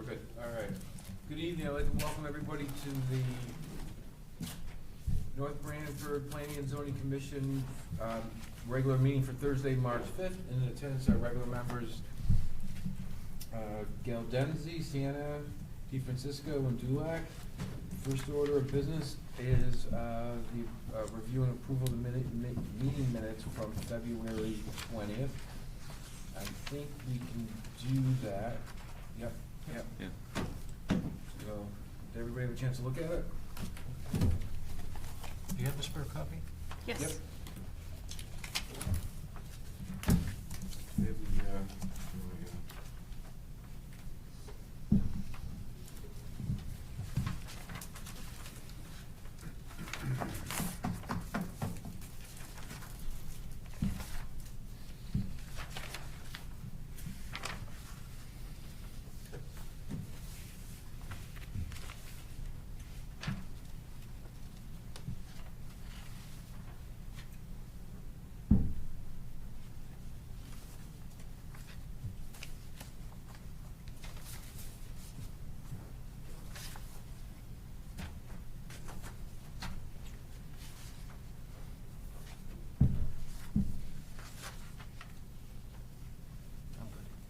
good. All right. Good evening. I'd like to welcome everybody to the North Branford Planning and Zoning Commission regular meeting for Thursday, March 5th. In attendance are regular members Gail Denzi, Sienna, DeFrancisco, and Dulac. First order of business is the review and approval of the meeting minutes from February 20th. I think we can do that. Yep. Yeah. So, did everybody have a chance to look at it? Do you have the spare copy? Yes. Yep. We have the, where we go?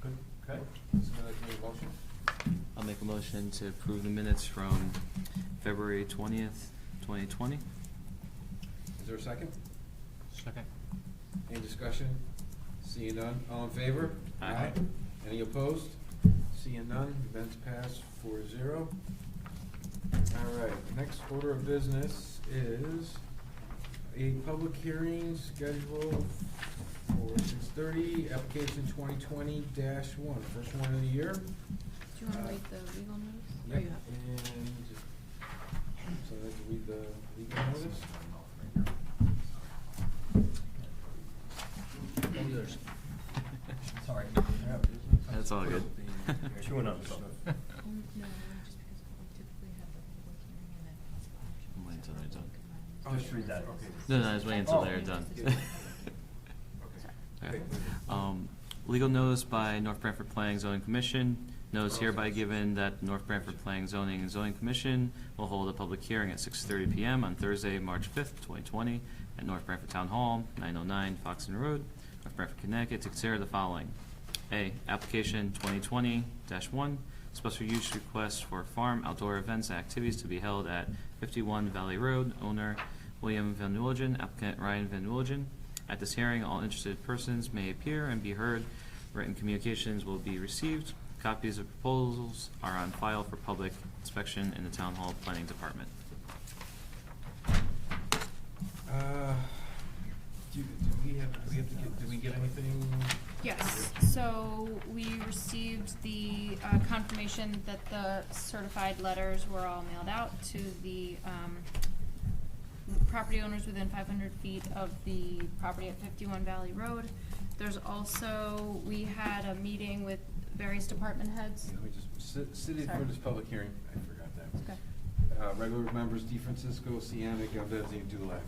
Good. Okay. Somebody like to make a motion? I'll make a motion to approve the minutes from February 20th, 2020. Is there a second? Second. Any discussion? Seeing none, all in favor? Aye. Any opposed? Seeing none, events pass 4-0. All right, next order of business is a public hearing scheduled for 6:30, application 2020-1, first one of the year. Do you want to read the legal notice? Or Yep, you have it? and so I have to read the legal notice. Sorry. That's all good. Chewing on No, stuff. just because we typically have the public hearing and then possible action. I'm waiting until they're done. Oh, Just read that. Okay. No, I was waiting until Oh. they're done. Okay. Legal notice by North Branford Planning and Zoning Commission. Notice hereby given that North Branford Planning, Zoning and Zoning Commission will hold a public hearing at 6:30 p.m. on Thursday, March 5th, 2020 at North Branford Town Hall, 909 Foxton Road, North Branford, Connecticut, to consider the following. A, application 2020-1, special use request for farm outdoor events and activities to be held at 51 Valley Road, owner William Van Woolgen, applicant Ryan Van Woolgen. At this hearing, all interested persons may appear and be heard. Written communications will be received. Copies of proposals are on file for public inspection in the Town Hall Planning Department. Did we get anything? Yes, so we received the confirmation that the certified letters were all mailed out to the property owners within 500 feet of the property at 51 Valley Road. There's also, we had a meeting with various department heads. Let me just, city for Sorry. this public hearing, I forgot that. Okay. Regular members, DeFrancisco, Sienna, Galdezzi, and Dulac.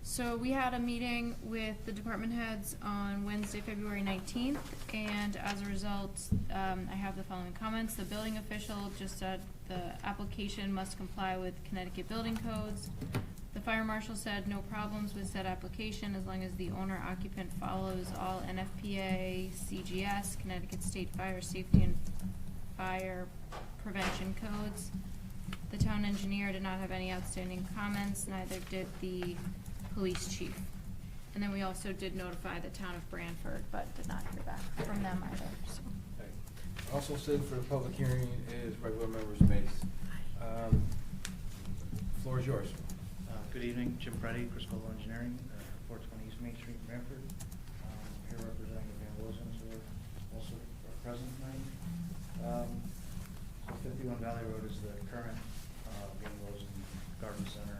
So we had a meeting with the department heads on Wednesday, February 19th, and as a result, I have the following comments. The building official just said the application must comply with Connecticut building codes. The fire marshal said no problems with said application as long as the owner occupant follows all NFPA, CGS, Connecticut State Fire Safety and Fire Prevention codes. The town engineer did not have any outstanding comments, neither did the police chief. And then we also did notify the town of Branford, but did not hear back from them either, so. Okay. Also set for the public hearing is regular members' Mace. Floor is yours. Good evening, Jim Preddy, Crisco Engineering, 420 East Main Street, Branford. Here representing the Van Wilsons, who are also present tonight. So 51 Valley Road is the current Van Wilson Garden Center.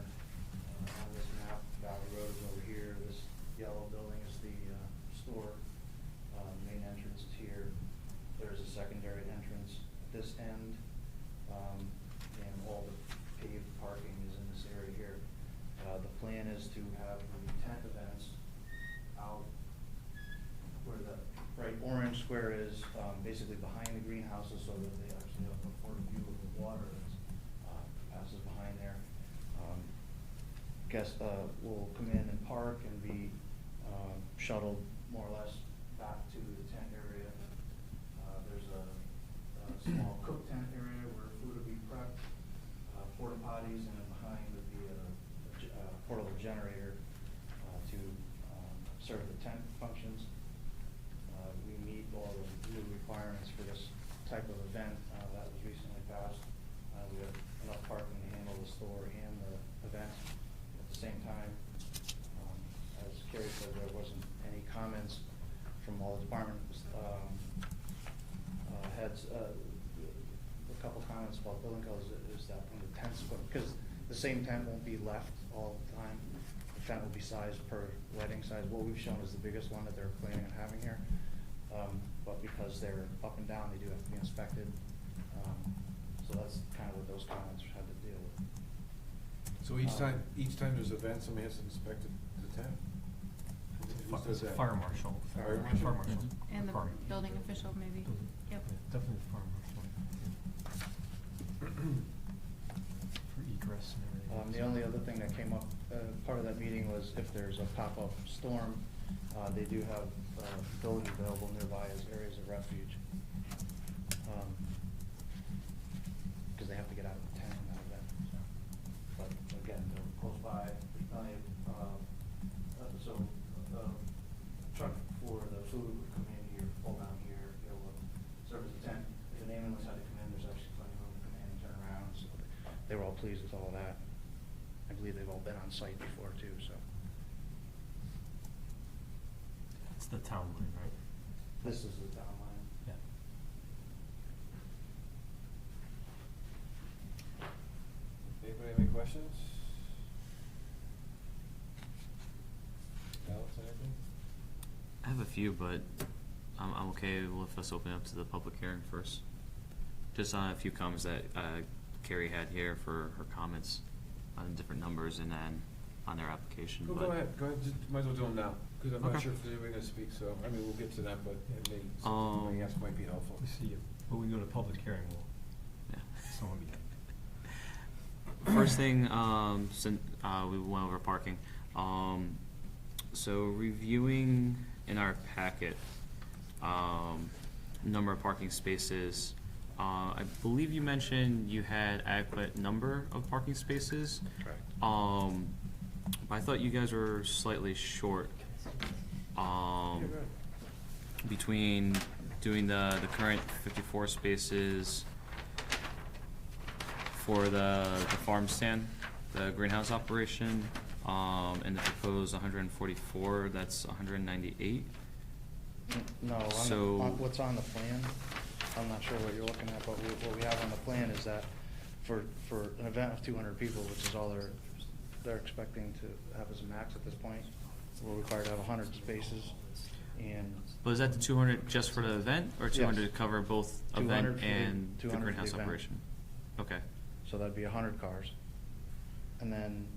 On this map, Valley Road is over here. This yellow building is the store. Main entrance is here. There's a secondary entrance at this end, and all the paved parking is in this area here. The plan is to have the tent events out where the bright orange square is basically behind the greenhouses so that they actually have a forward view of the water that passes behind there. Guests will come in and park and be shuttled more or less back to the tent area. There's a small cook tent area where food will be prepped, porta potties, and then behind would be a portable generator to serve the tent functions. We meet all the new requirements for this type of event that was recently passed. We have enough parking to handle the store and the event at the same time. As Carrie said, there wasn't any comments from all the department heads. A couple comments about building codes is that when the tents, because the same tent won't be left all the time. The tent will be sized per wedding size. What we've shown is the biggest one that they're planning on having here. But because they're up and down, they do have to be inspected. So that's kind of what those comments had to deal with. So each time there's an event, somebody has to inspect the tent? Who does that? Fire marshal. Fire marshal? Fire marshal. And the Fire. building official, maybe. Building. Yep. Yeah, definitely fire marshal. For egress and everything. The only other thing that came up, part of that meeting was if there's a pop-up storm, they do have buildings available nearby as areas of refuge. Because they have to get out of the tent in that event. So. But again, they're close by, there's plenty of, truck for the food would come in here, pull down here, be able to serve as a tent. If an ambulance had to come in, there's actually plenty of room to come in and turn around. So they were all pleased with all of that. I believe they've all been on site before too, so. It's the town line, right? This is the town line. Yeah. Anybody have any questions? Alex, anything? I have a few, but I'm okay with us opening up to the public hearing first. Just on a few comments that Carrie had here for her comments on different numbers and then on their application. Go but ahead, just might as well do them now, because I'm not Okay. sure if anybody gonna speak, so, I mean, we'll get to that, but it may, Um, something else might be helpful. We see, when we go to public hearing, we'll, Yeah. someone be. First thing, since we went over parking, so reviewing in our packet, number of parking spaces. I believe you mentioned you had adequate number of parking spaces. Correct. But I thought you guys were slightly short. Between doing the current 54 spaces for the farm stand, the greenhouse operation, and the proposed 144, that's 198. No, So- what's on the plan, I'm not sure what you're looking at, but what we have on the plan is that for an event of 200 people, which is all they're expecting to have as a max at this point, we're required to have 100 spaces, and. But is that the 200 just for the event, or 200 Yes. to cover both 200 event for the- and the 200 for the greenhouse event. operation? Okay. So that'd be 100 cars. And then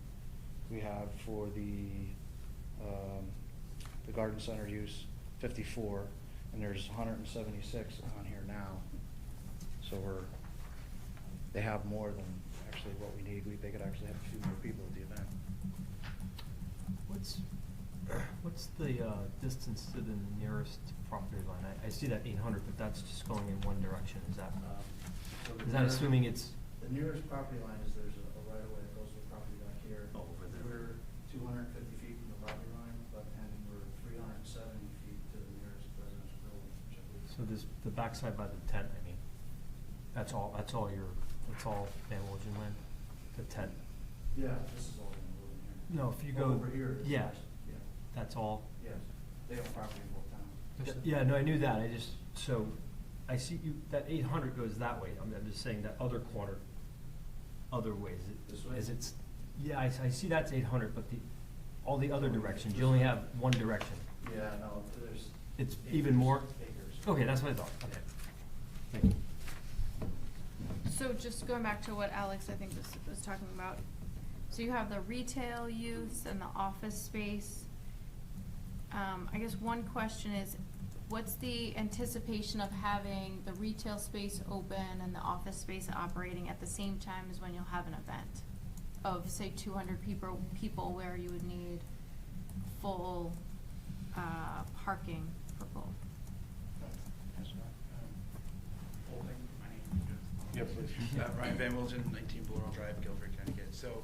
we have for the garden center use, 54, and there's 176 on here now. So they have more than actually what we need. They could actually have a few more people at the event. What's the distance to the nearest property line? I see that 800, but that's just going in one direction. Is that assuming it's? The nearest property line is there's a right of way that goes to the property back here. Oh, over there. We're 250 feet from the property line, and we're 370 feet to the nearest residential building, which I believe. So this, the backside by the tent, I mean, that's all Van Wilgen land? The tent? Yeah, this is all in the building here. No, if you Oh, go. over here. is Yeah, ours. Yeah, that's all? yes. They own property in both towns. Yeah, no, I knew that. So I see you, that 800 goes that way. I'm just saying that other corner, other ways. This way? Yeah, I see that's 800, but all the other directions, you only have one direction. Yeah, no, there's. It's acres, even more? Acres. Okay, that's what I thought. Okay. Thank you. So just going back to what Alex, I think, was talking about. So you have the retail use and the office space. I guess one question is, what's the anticipation of having the retail space open and the office space operating at the same time as when you'll have an event of, say, 200 people where you would need full parking for both? Holding, my name is. Yeah, please. Ryan Van Wilton, 19 Laurel Drive, Guilford, Connecticut. So,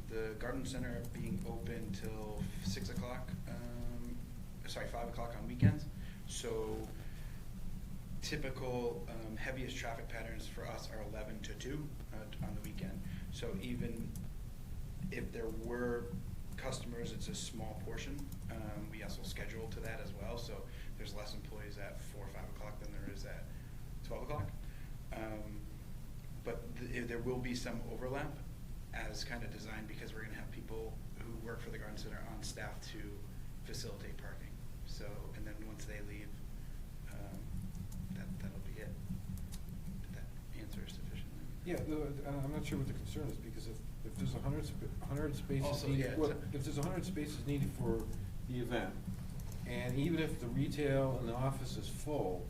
the garden center being open till 6 o'clock, 5 o'clock on weekends. So, typical heaviest traffic patterns for us are 11 to 2 on the weekend. So even if there were customers, it's a small portion. We also schedule to that as well, so there's less employees at 4 or 5 o'clock than there is at 12 o'clock. But there will be some overlap as kind of designed, because we're going to have people who work for the garden center on staff to facilitate parking. So, and then once they leave, that'll be it. Did that answer sufficiently? Yeah, I'm not sure what the concern is, because if there's 100 spaces Also, needed, yeah, well, if there's 100 spaces needed for the event, and even if the retail and the office is full,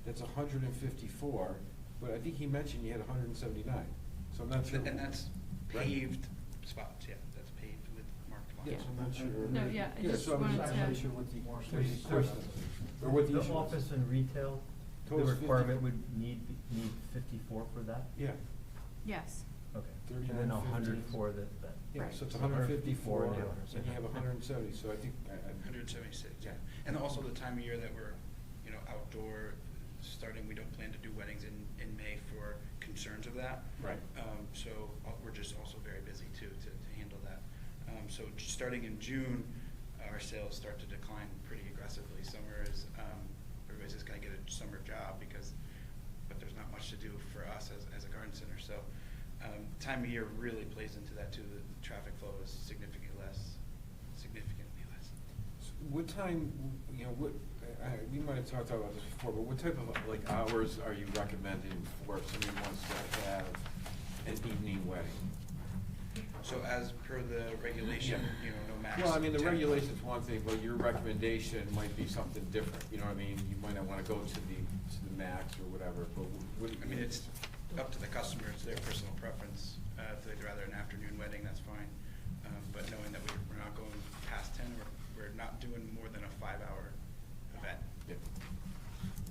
that's 154, but I think he mentioned you had 179, so I'm not sure. And that's Right. paved spots, yeah, that's paved with marked lots. Yes, I'm not sure. No, yeah, I just so I'm wanted I'm not to- sure what the More what the space. question is, or what the issue is. The office and retail, the Total is 50. requirement would need 54 for that? Yeah, yes. Okay. 39, And then 100 15. for the event. yeah, Right. so it's So 154, 154 and you have 170, so I think, 176, yeah. And also the time of year that we're, outdoor starting, we don't plan to do weddings in May for concerns of that. Right. So we're just also very busy too, to handle that. So starting in June, our sales start to decline pretty aggressively. Summer is, everybody's just gonna get a summer job but there's not much to do for us as a garden center. So, time of year really plays into that too. The traffic flow is significantly less. What time, we might have talked about this before, but what type of hours are you recommending for if somebody wants to have an evening wedding? So as per the regulation, no max. Well, I mean, the 10. regulation's one thing, but your recommendation might be something different, you know what I mean? You might not wanna go to the max or whatever, but what? I mean, it's up to the customer, it's their personal preference. If they'd rather an afternoon wedding, that's fine. But knowing that we're not going past 10, we're not doing more than a 5-hour event. Yeah.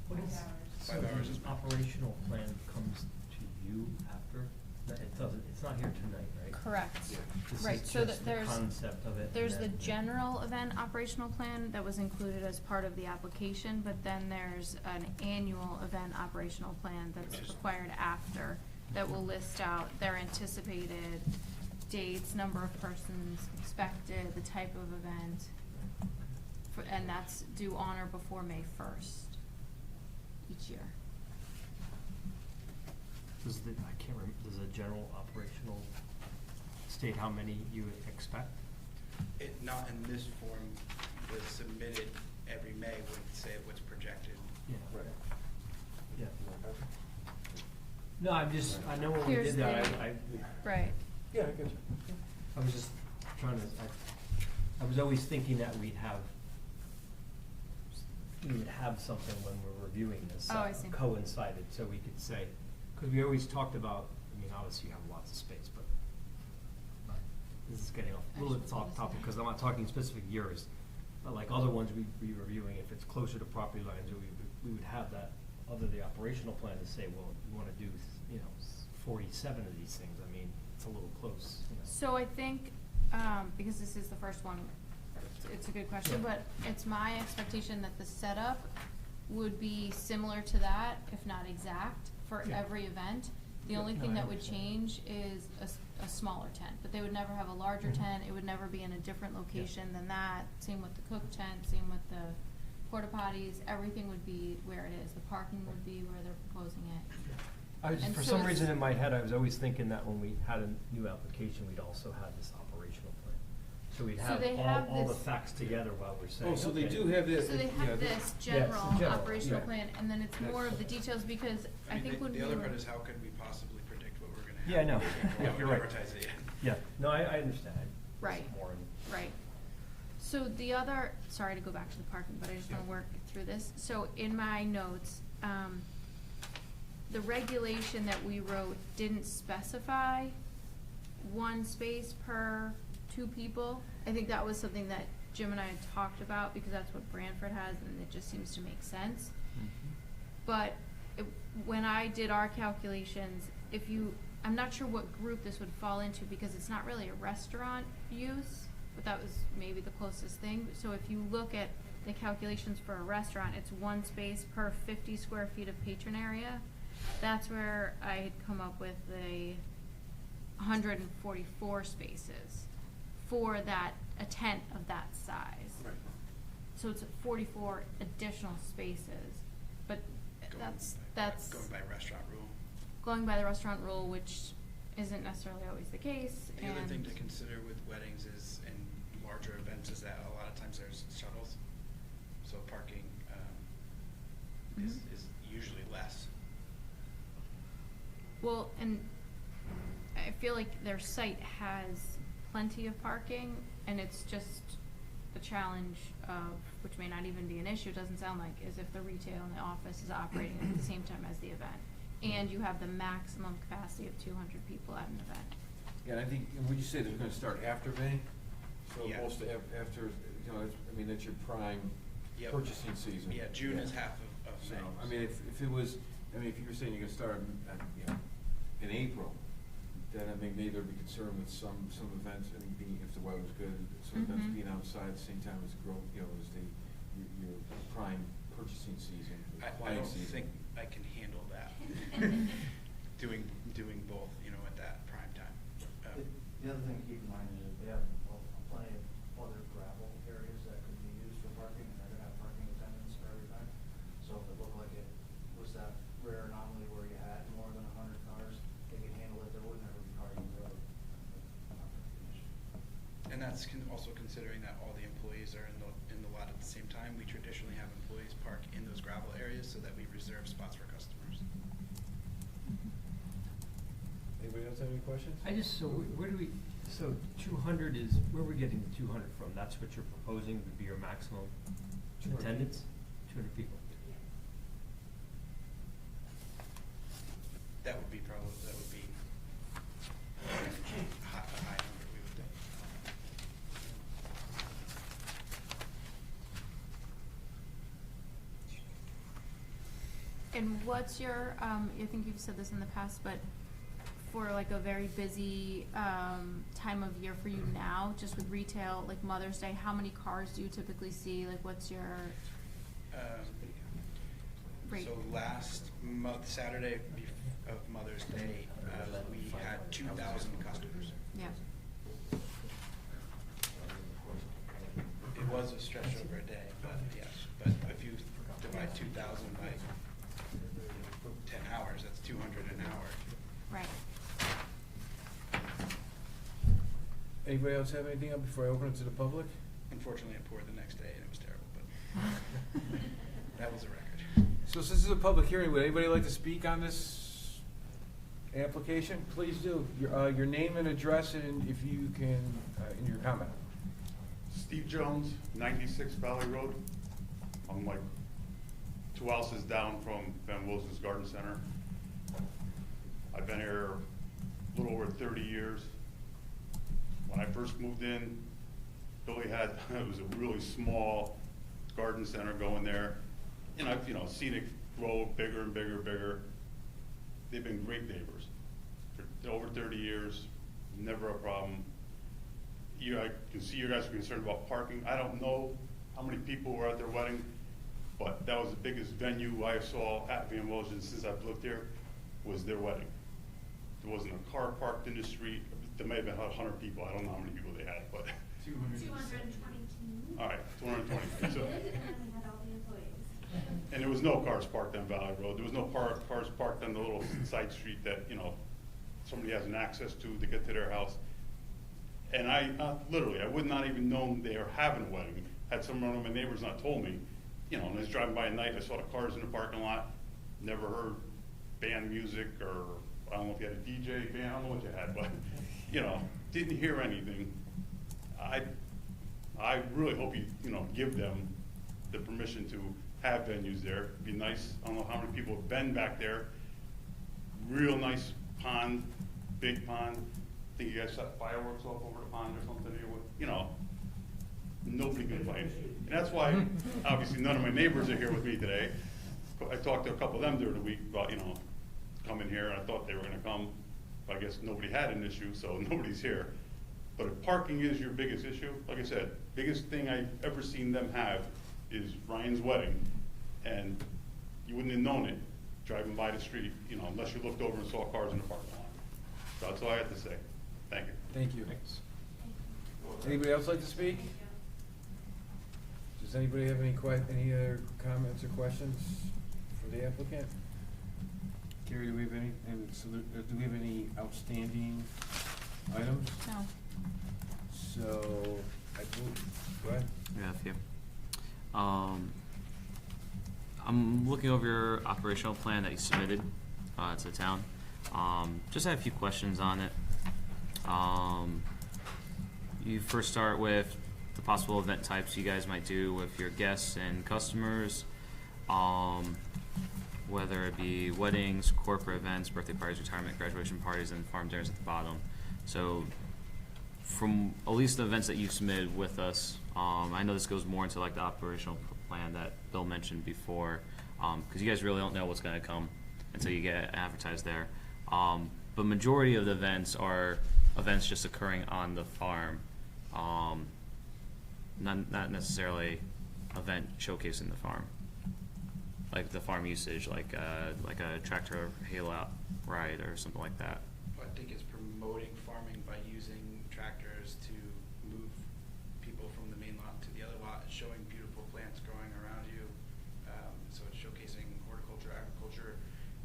What is, 5 hours is the operational plan comes to you after? It doesn't, it's not here tonight, right? Correct. Yeah. This Right, is so just the there's, concept of it. and there's the then- general event operational plan that was included as part of the application, but then there's an annual event operational plan that's Which is- required after, that will list out their anticipated dates, number of persons expected, the type of event. And that's due on or before May 1st each year. Does does the general operational state how many you would expect? Not in this form, the submitted every May would say what's projected. Yeah. Right. Yeah. No, I know when we Here's did that, the- I Right. Yeah, I get you. I was just trying to, I was always thinking that we would have something when we're reviewing this. Oh, I see. Coincided, so we could say, because we always talked about, obviously you have lots of space, but this is getting off, a little bit off topic, because I'm not talking specific years, but like other ones we'd be reviewing, if it's closer to property lines, we would have that, other the operational plan to say, well, you wanna do, 47 of these things, it's a little close, So I think, because this is the first one, it's a good question, Yeah. but it's my expectation that the setup would be similar to that, if not exact, for Yeah. every event. The Yeah, only no, thing I that would understand. change is a smaller tent, but they would never have a larger Mhm. tent, it would never be in a different location than that. Same with the cook tent, same with the porta potties, everything would be where it is, the parking would be where they're proposing it. And For so some it's- reason in my head, I was always thinking that when we had a new application, we'd also have this operational plan. So we'd So have they have all the this- facts together while we're saying, Oh, so they okay. do have this. So they have this general general, operational yeah. plan, and then it's more of the details, because I think when we The other were- part is how could we possibly predict what we're gonna have? Yeah, I know. We Yeah, haven't you're right. advertised it yet. Yeah, no, I understand. Right. More in- Right. So the other, sorry to go back to the parking, but I just wanna Yeah. work through this. So in my notes, the regulation that we wrote didn't specify one space per two people. I think that was something that Jim and I had talked about, because that's what Branford has, and it just seems to make sense. But when I did our calculations, I'm not sure what group this would fall into, because it's not really a restaurant use, but that was maybe the closest thing. So if you look at the calculations for a restaurant, it's one space per 50 square feet of patron area. That's where I had come up with the 144 spaces for a tent of that size. Right. So it's 44 additional spaces, but that's Going by restaurant rule. going by the restaurant rule, which isn't necessarily always the case. The other thing and- to consider with weddings is, and larger events, is that a lot of times there's shuttles, so parking is Mhm. is usually less. Well, and I feel like their site has plenty of parking, and it's just the challenge of, which may not even be an issue, it doesn't sound like, is if the retail and the office is operating at the same time as the event. And you have the maximum capacity of 200 people at an event. Yeah, and I think, and would you say they're gonna start after May? So Yeah. most after, that's your prime Yep. purchasing season. Yeah, June is half of So, May. I mean, if it was, if you were saying you're gonna start, in April, then I mean, maybe there'd be concern with some events, and being, if the weather's good, some events Mhm. being outside at the same time as your prime purchasing season, I planning don't season. think I can handle that. Doing both, at that prime time. The other thing to keep in mind is that they have plenty of other gravel areas that could be used for parking, and they're gonna have parking attendants for every time. So if it looked like it was that rare anomaly where you had more than 100 cars, they could handle it, there would never be parking on the road. And that's also considering that all the employees are in the lot at the same time. We traditionally have employees park in those gravel areas so that we reserve spots for customers. Anybody else have any questions? So where do we, so 200 is, where are we getting the 200 from? That's what you're proposing would be your maximum 200. attendance? 200 people. That would be a high number, we would think. And what's your, I think you've said this in the past, but for like a very busy time of year for you now, just with retail, like Mother's Day, how many cars do you typically see? Like, what's your rate? So last Saturday of Mother's Day, we had 2,000 customers. Yeah. It was a stretch over a day, but yes. But if you divide 2,000 by 10 hours, that's 200 an hour. Right. Anybody else have anything up before I open it to the public? Unfortunately, it poured the next day and it was terrible, but that was a record. So since this is a public hearing, would anybody like to speak on this application? Please do. Your name and address, and if you can, in your comment. Steve Jones, 96 Valley Road. I'm like 2 houses down from Van Wilson's Garden Center. I've been here a little over 30 years. When I first moved in, Billy had, it was a really small garden center going there. And I've, seen it grow bigger and bigger and bigger. They've been great neighbors for over 30 years, never a problem. I can see you guys are concerned about parking. I don't know how many people were at their wedding, but that was the biggest venue I saw at Van Wilson since I've lived here, was their wedding. There wasn't a car parked in the street. There may have been 100 people. I don't know how many people they had, but. 222. All right, 220. So, And then we had all the employees. and there was no cars parked on Valley Road. There was no cars parked on the little side street that, somebody has an access to get to their house. And I literally, I would not even known they were having a wedding. Had some one of my neighbors not told me, and I was driving by at night, I saw the cars in the parking lot, never heard band music, or I don't know if you had a DJ band, I don't know what you had, but, didn't hear anything. I really hope you, give them the permission to have venues there. It'd be nice, I don't know how many people have been back there. Real nice pond, big pond. I think you guys set fireworks off over the pond or something, nobody complained. And that's why, obviously, none of my neighbors are here with me today. I talked to a couple of them during the week about, coming here, and I thought they were gonna come. But I guess nobody had an issue, so nobody's here. But if parking is your biggest issue, like I said, biggest thing I've ever seen them have is Ryan's wedding. And you wouldn't have known it driving by the street, unless you looked over and saw cars in the parking lot. So that's all I have to say. Thank you. Thank you. Thanks. Anybody else like to speak? Does anybody have any other comments or questions for the applicant? Gary, do we have do we have any outstanding items? No. So, go ahead. Yeah, a few. I'm looking over your operational plan that you submitted to the town. Just had a few questions on it. You first start with the possible event types you guys might do with your guests and customers, whether it be weddings, corporate events, birthday parties, retirement, graduation parties, and farm dinners at the bottom. So from at least the events that you've submitted with us, I know this goes more into like the operational plan that Bill mentioned before, because you guys really don't know what's going to come until you get advertised there. But majority of the events are events just occurring on the farm, not necessarily event showcasing the farm, like the farm usage, like a tractor hail-out ride or something like that. I think it's promoting farming by using tractors to move people from the main lot to the other lot, showing beautiful plants growing around you. So it's showcasing horticulture, agriculture.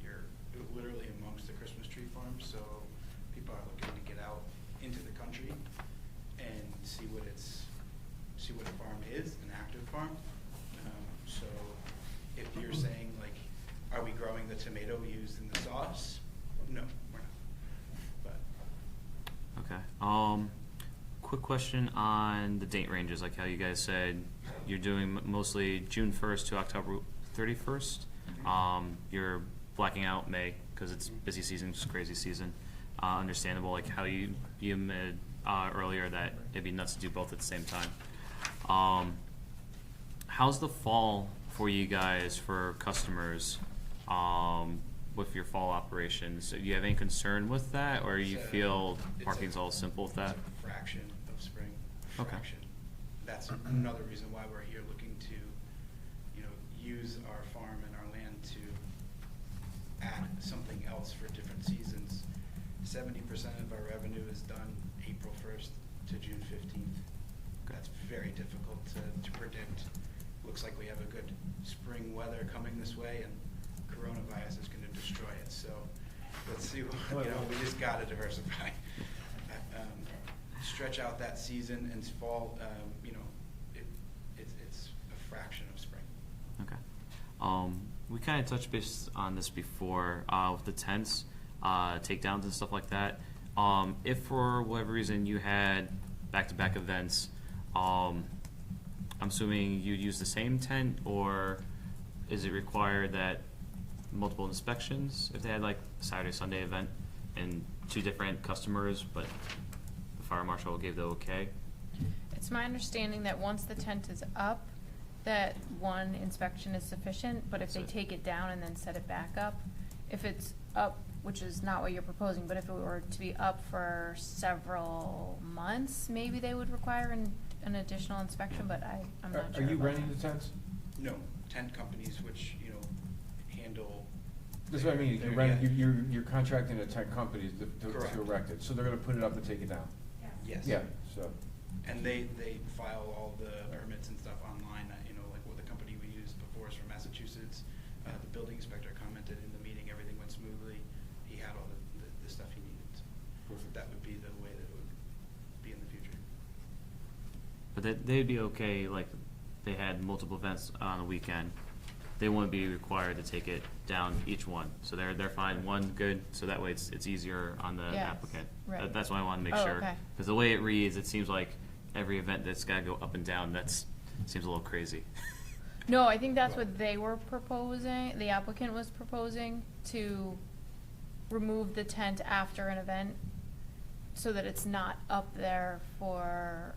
You're literally amongst the Christmas tree farm, so people are looking to get out into the country and see what a farm is, an active farm. So if you're saying, like, are we growing the tomato used in the sauce? No, we're not. But Okay. Quick question on the date ranges, like how you guys said you're doing mostly June 1st to October 31st. You're blacking out May because it's busy season, just crazy season. Understandable, like how you admitted earlier that it'd be nuts to do both at the same time. How's the fall for you guys, for customers, with your fall operations? Do you have any concern with that, or you feel parking's all simple with that? It's a fraction of spring. Okay. Fraction. That's another reason why we're here, looking to, use our farm and our land to add something else for different seasons. 70% of our revenue is done April 1st to June 15th. That's very difficult to predict. Looks like we have a good spring weather coming this way, and coronavirus is going to destroy it. So let's see. We just got to diversify. Stretch out that season, and fall. It's a fraction of spring. Okay. We kind of touched base on this before with the tents, takedowns and stuff like that. If for whatever reason you had back-to-back events, I'm assuming you'd use the same tent, or is it required that multiple inspections if they had like a Saturday, Sunday event and two different customers, but the fire marshal gave the okay? It's my understanding that once the tent is up, that one inspection is sufficient, but if they take it down and then set it back up, if it's up, which is not what you're proposing, but if it were to be up for several months, maybe they would require an additional inspection, but I'm not sure. Are you about renting that. the tents? No, tent companies which handle. That's what I mean, you're contracting a tent company Correct. to erect it, so they're gonna put it up and take it down? Yes. Yeah, so, And they file all the permits and stuff online, like what the company we used before is from Massachusetts. The building inspector commented in the meeting, everything went smoothly. He had all the stuff he needed. Perfect. That would be the way that it would be in the future. But they'd be okay, like, they had multiple events on a weekend. They wouldn't be required to take it down each one. So they're fine, one good, so that way it's easier on the Yes, applicant. right. That's why I wanted to make Oh, sure. okay. Because the way it reads, it seems like every event that's gotta go up and down, seems a little crazy. No, I think that's what they were proposing, the applicant was proposing, to remove the tent after an event, so that it's not up there for,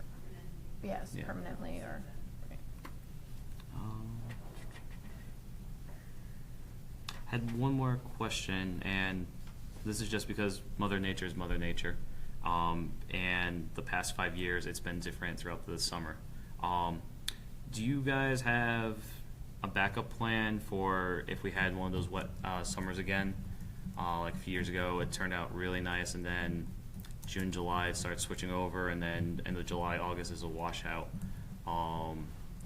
yes, Yeah. permanently, or, right. Had one more question, and this is just because Mother Nature is Mother Nature. And the past 5 years, it's been different throughout the summer. Do you guys have a backup plan for if we had one of those wet summers again? Like a few years ago, it turned out really nice, and then June, July, it starts switching over, and then end of July, August is a washout.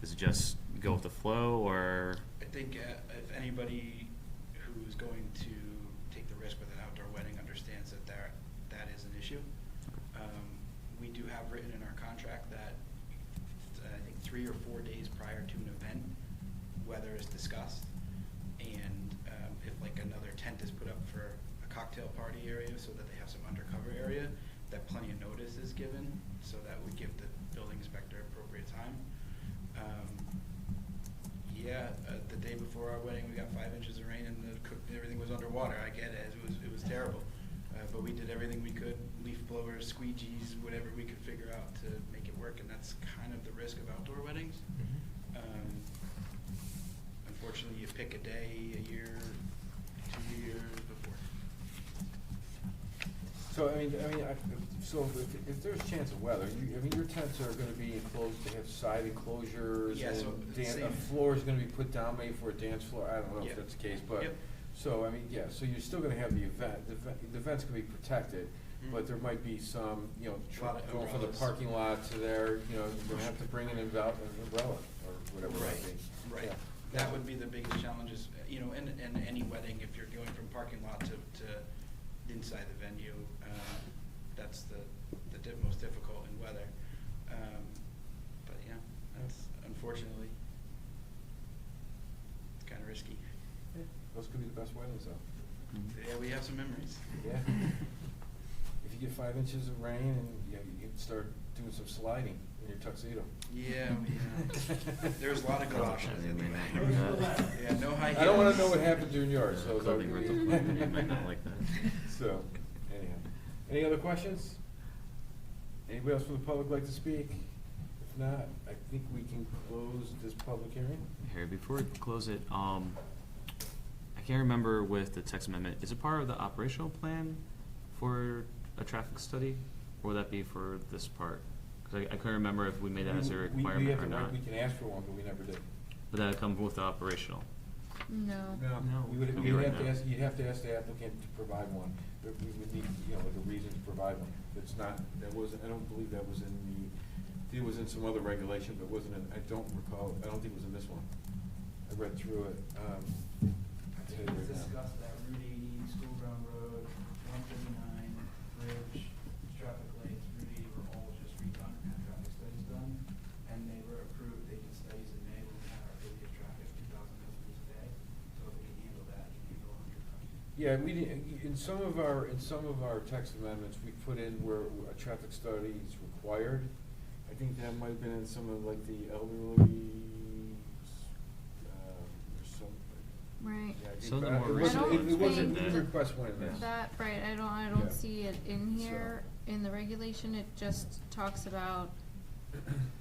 Is it just go with the flow, or? I think if anybody who's going to take the risk with an outdoor wedding understands that that is an issue. We do have written in our contract that I think 3 or 4 days prior to an event, weather is discussed, and if like another tent is put up for a cocktail party area so that they have some undercover area, that plenty of notice is given, so that would give the building inspector appropriate time. The day before our wedding, we got 5 inches of rain and everything was underwater. I get it. It was terrible. But we did everything we could, leaf blowers, squeegees, whatever we could figure out to make it work, and that's kind of the risk of outdoor weddings. Unfortunately, you pick a day, a year, 2 years before. So, so if there's a chance of weather, your tents are gonna be enclosed, they have side enclosures, Yeah, so and a same. floor is gonna be put down maybe for a dance floor, I don't know Yep. if that's the case, but, Yep. so, so you're still gonna have the event, the event's gonna be protected, Mhm. but there might be some, Lot of going from the umbrellas. parking lot to there, you're gonna have to bring an umbrella, or whatever it might be. Right. Yeah. That would be the biggest challenge is, in any wedding, if you're going from parking lot to inside the venue, that's the most difficult in weather. But yeah, that's unfortunately, it's kinda risky. Yeah, those could be the best weddings though. Yeah, we have some memories. Yeah. If you get 5 inches of rain and you can start doing some sliding in your tuxedo. Yeah, there's a lot of good options in the event. Yeah, no high heels. I don't wanna know what happened during yours, so. Clothing rental plan, you might not like that. So, anyhow, any other questions? Anybody else from the public like to speak? If not, I think we can close this public hearing. Here, before we close it, I can't remember with the text amendment, is it part of the operational plan for a traffic study? Or would that be for this part? Cause I couldn't remember if we made that as a We requirement have or to- not. We can ask for one, but we never did. But that comes with the operational. No. No. We would, Maybe you'd right have to now. ask, you'd have to ask the applicant to provide one, but we would need, like a reason to provide one. It's not, that wasn't, I don't believe that was in it was in some other regulation, but wasn't in, I don't recall, I don't think it was in this one. I read through it, I'll tell you right now. Discussed that Route 80, School Ground Road, 139, Bridge, traffic lights, Route 80 were all just redone and had traffic studies done. And they were approved, they did studies in May when we had our busiest traffic, 2,000 customers a day. So if we can handle that, you can handle 100 customers. Yeah, we did, in some of our text amendments, we put in where a traffic study is required. I think that might have been in some of like the elderly, or something. Right. Yeah, I think Some of the that- more it recent wasn't- ones It wasn't, did we that. request one in this. That, right, I Yeah. don't see it in So- here, in the regulation, it just talks about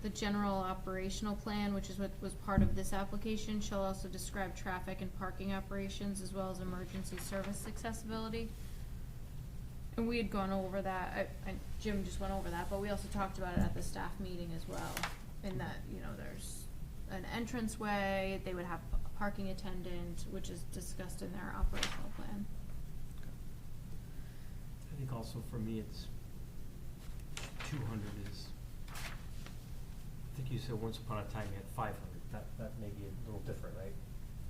the general operational plan, which is what was part of this application, shall also describe traffic and parking operations as well as emergency service accessibility. And we had gone over that, Jim just went over that, but we also talked about it at the staff meeting as well, in that, there's an entranceway, they would have a parking attendant, which is discussed in their operational plan. I think also for me, it's 200 is, I think you said once upon a time you had 500, that may be a little different, right?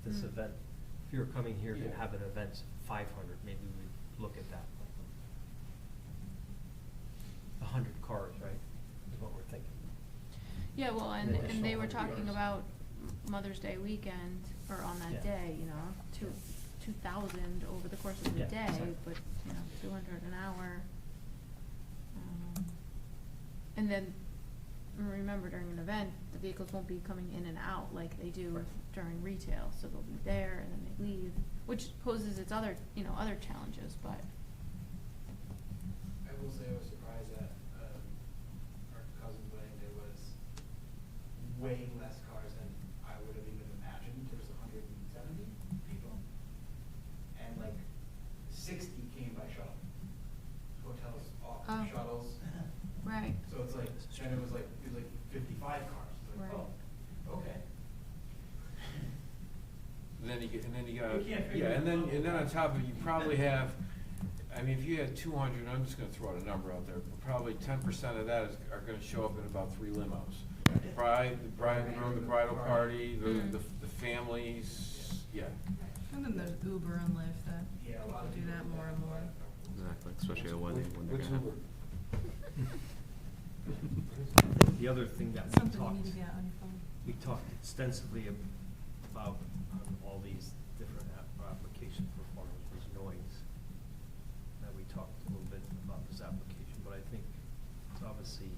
This Mm. event, if you're coming here to Yeah. have an event 500, maybe we look at that. 100 cars, right, is what we're thinking. Yeah, well, and they Additional were 100 talking yards. about Mother's Day weekend, or on that Yeah. day, 2,000 over the course of the Yeah, day, exactly. but, 200 an hour. And then remember during an event, the vehicles won't be coming in and out like they do during retail, so they'll be there and then they leave, which poses its other, other challenges, but. I will say I was surprised at our cousin's wedding, there was way less cars than I would have even imagined. There was 170 people. And like 60 came by shuttle. Hotels offer Oh. shuttles. Right. So it's like, then it was like 55 cars. It's like, Right. oh, okay. And then you got, You can't figure yeah, and it then out. on top of it, you probably have, I mean, if you had 200, I'm just gonna throw out a number out there, but probably 10% of that are gonna show up in about 3 limos. The bride and groom, the bridal party, the families, yeah. And then there's Uber and Lyft that Yeah, a lot of do people that do more that. and more. Exactly, especially a wedding when they're What's gonna have. Uber? The other thing that we Something you talked, need to get on your phone. we talked extensively about all these different application performers was noise. That we talked a little bit about this application, but I think it's obviously,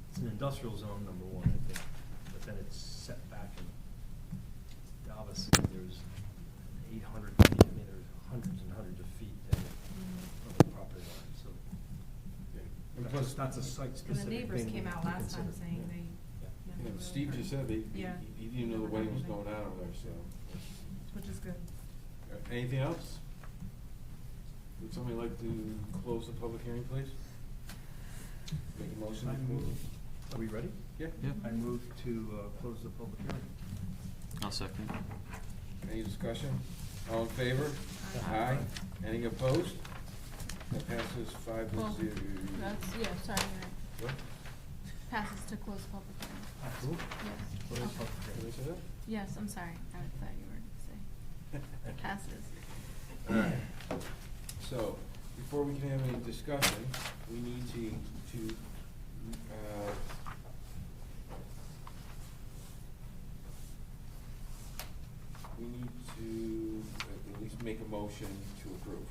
it's an industrial zone, number one, I think, but then it's set back and obviously there's 800 feet, I mean, there's hundreds and hundreds of feet of the property line, so. And plus, That's a site-specific And the thing. neighbors came to out last time consider. saying Yeah. they. Yeah. never yeah, really Steve heard. just said Yeah. he didn't know the wedding was going on over there, so. Which is good. Anything else? Would somebody like to close the public hearing, please? Make a motion? I move, are we ready? Yeah. Yeah. I move to close the public hearing. I'll second. Any discussion? All in favor? Aye. Any opposed? That passes 5 to Well, 0. That's, sorry, you're right. What? Passes to close the public hearing. Absolutely. Yes. Close Okay. public hearing. Did I say that? Yes, I'm sorry, I thought you were gonna say, passes. All right. So, before we can have any discussion, we need to at least make a motion to approve.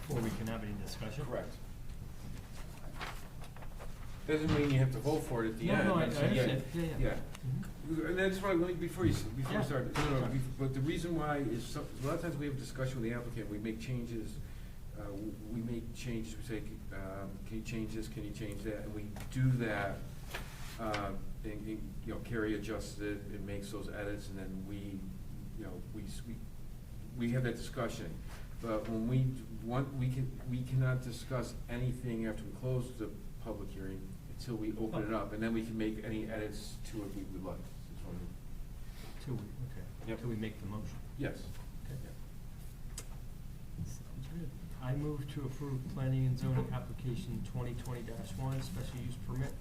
Before we can have any discussion? Correct. Doesn't mean you have to vote for it at the No, end. no, I I'm saying, understand. Yeah, yeah. Yeah. And that's why, before you Yeah. start, no, but the reason why is, a lot of times we have discussion with the applicant, we make changes, we say, can you change this, can you change that, and we do that, and Carrie adjusts it and makes those edits, and then we have that discussion. But when we cannot discuss anything after we close the public hearing until we open it up, and then we can make any edits to it we would like. That's what I mean. Till we, okay. Yep. Till we make the motion. Yes. Okay. Sounds good. I move to approve planning and zoning application 2020-1, special use permit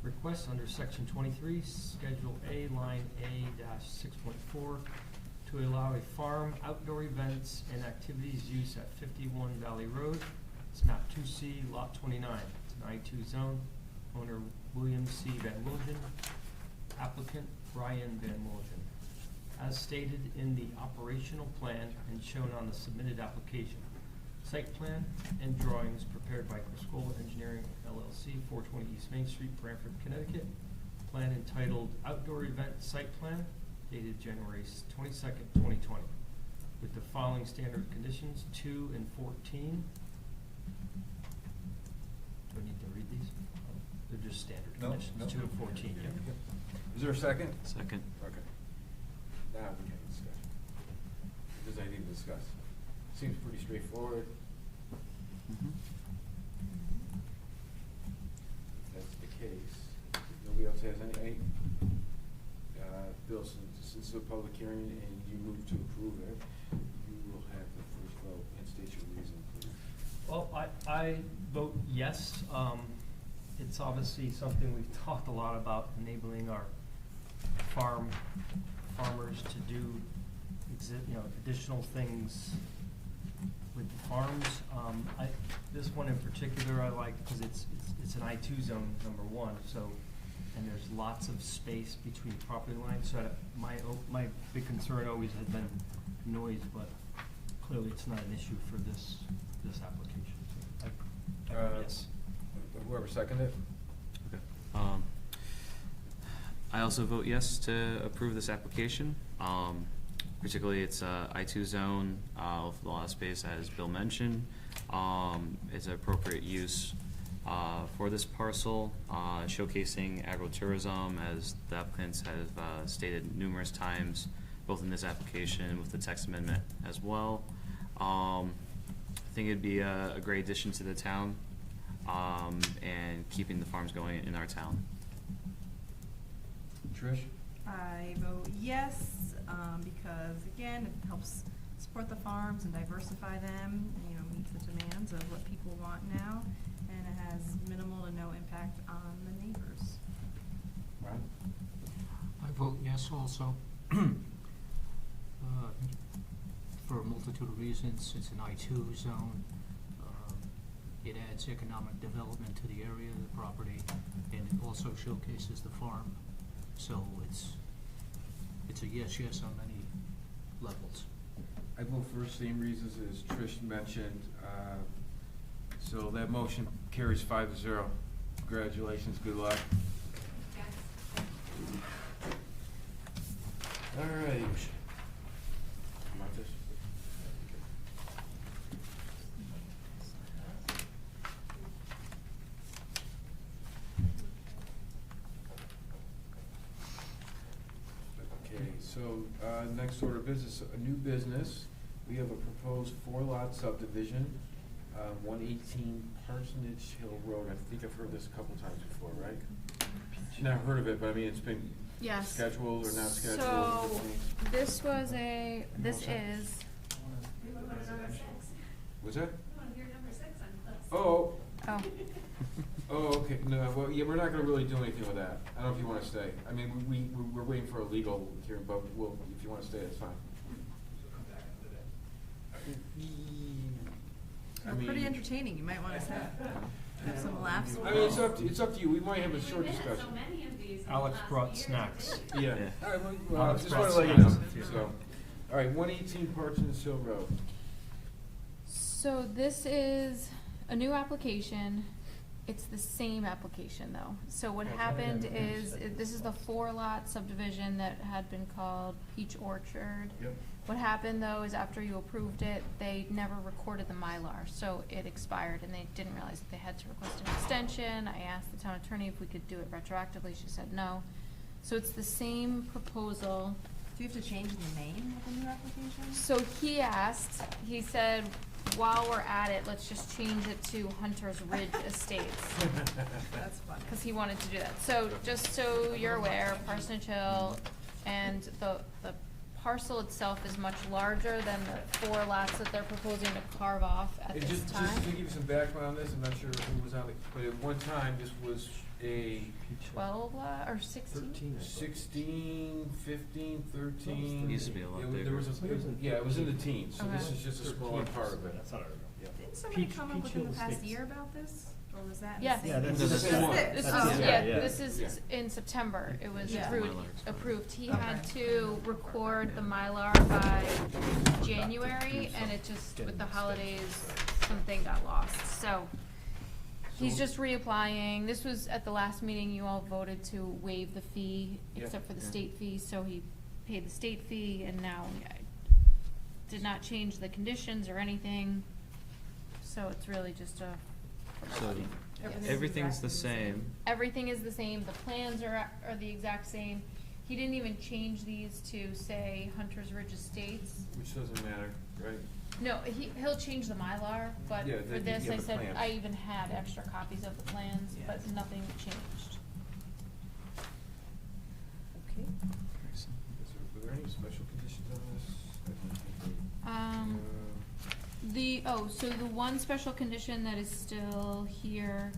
request under section 23, schedule A, line A-6.4, to allow a farm outdoor events and activities use at 51 Valley Road. It's map 2C, lot 29. It's an I2 zone. Owner William C. Van Wilgen. Applicant Brian Van Wilgen. As stated in the operational plan and shown on the submitted application. Site plan and drawings prepared by Criscola Engineering LLC, 420 East Main Street, Branford, Connecticut. Plan entitled Outdoor Event Site Plan, dated January 22nd, 2020, with the following standard conditions, 2 and 14. Do I need to read these? They're just standard No, conditions, no. 2 and 14, yeah. Is there a second? Second. Okay. Now we can discuss. If there's anything to discuss. Seems pretty straightforward. Mhm. If that's the case, if nobody else has any, Bill, since the public hearing and you move to approve it, you will have the first vote and state your reason, please. Well, I vote yes. It's obviously something we've talked a lot about, enabling our farmers to do additional things with the farms. This one in particular I like because it's an I2 zone, number one, so, and there's lots of space between property lines, so my big concern always has been noise, but clearly it's not an issue for this application. So I vote yes. A whoever seconded it. Okay. I also vote yes to approve this application. Particularly it's a I2 zone, with a lot of space, as Bill mentioned. It's an appropriate use for this parcel, showcasing agritourism, as the applicants have stated numerous times, both in this application and with the text amendment as well. I think it'd be a great addition to the town, and keeping the farms going in our town. Trish? I vote yes, because again, it helps support the farms and diversify them, and, meets the demands of what people want now, and it has minimal to no impact on the neighbors. Ron? I vote yes also. For a multitude of reasons. It's an I2 zone. It adds economic development to the area of the property, and it also showcases the farm. So it's a yes on many levels. I vote for same reasons as Trish mentioned. So that motion carries 5-0. Congratulations, good luck. All right. Marcus? Okay, so next order of business, a new business. We have a proposed 4-lot subdivision, 118 Parsonage Hill Road. I think I've heard this a couple times before, right? Never heard of it, but I mean, it's been Yes. scheduled or not scheduled? So, this is, Was that? You're number 6 on the list. Oh, oh, oh, okay, no, well, yeah, we're not gonna really do anything with that. I don't know if you wanna stay. I mean, we're waiting for a legal hearing, but we'll, if you wanna stay, that's fine. I They're pretty mean, entertaining, you might wanna say. Have some laughs. I mean, it's up to you. We might have a short We've been at discussion. so many of these in the Alex last brought year. snacks. Yeah. Yeah. All right, well, I Alex just brought wanna let you know, snacks. so. All right, 118 Parsonage Hill Road. so this is a new application. It's the same application though. So what happened is, this is the 4-lot subdivision that had been called Peach Orchard. Yep. What happened though is after you approved it, they never recorded the Mylar, so it expired and they didn't realize that they had to request an extension. I asked the town attorney if we could do it retroactively, she said no. So it's the same proposal. Do you have to change the name of the new application? So he asked, he said, while we're at it, let's just change it to Hunter's Ridge Estates. That's funny. Cause he wanted to do that. So, just so you're aware, Parsonage Hill and the parcel itself is much larger than the 4 lots that they're proposing to carve off at And this just time. to give you some background on this, I'm not sure who was on it, but at one time, this was a 12 lot, or 16? 16, 15, 13. It used to be a lot There bigger. was yeah, it was in the teens, so this Okay. is just a smaller part of it. That's not Yeah. Didn't somebody Peach- come up Peach within the Hill past Estates. year about this? Or was that? Yes. Yeah, that's the the same one. This Oh, is, okay. yeah, this is in September, it was Yeah. approved, Mylar expired. approved. He Okay. had to record the Mylar by January, and it just, with the holidays, something got lost, so. He's So- just reapplying. This was at the last meeting, you all voted to waive the fee, Yeah. except for the Yeah. state fee, so he paid the state fee, and now I did not change the conditions or anything, so it's really just a So formality. everything's the same. Everything is the same, the plans are the exact same. He didn't even change these to say Hunter's Ridge Estates. Which doesn't matter, right? No, he'll change the Mylar, but Yeah, for you this, have I the said, plans. I even had extra copies of the plans, but nothing changed. Okay. Were there any special conditions on this? I don't think So the one special condition that is still here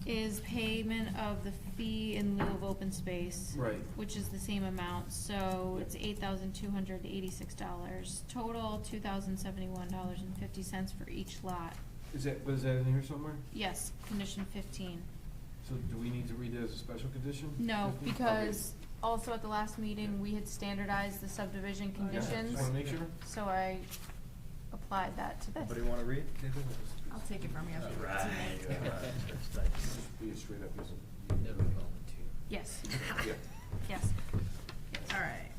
is payment of the fee in lieu of open space. Right. Which is the same amount, so it's $8,286. Total, $2,071.50 for each lot. was that in here somewhere? Yes, condition 15. So do we need to read it as a special condition? No, 15? because also at the last meeting, we had standardized the subdivision Okay. conditions. Just wanna make sure? So I applied that to this. Anybody wanna read? I'll take it from you. Be straight up, isn't Never volunteer. Yes, Yeah. yes. All right.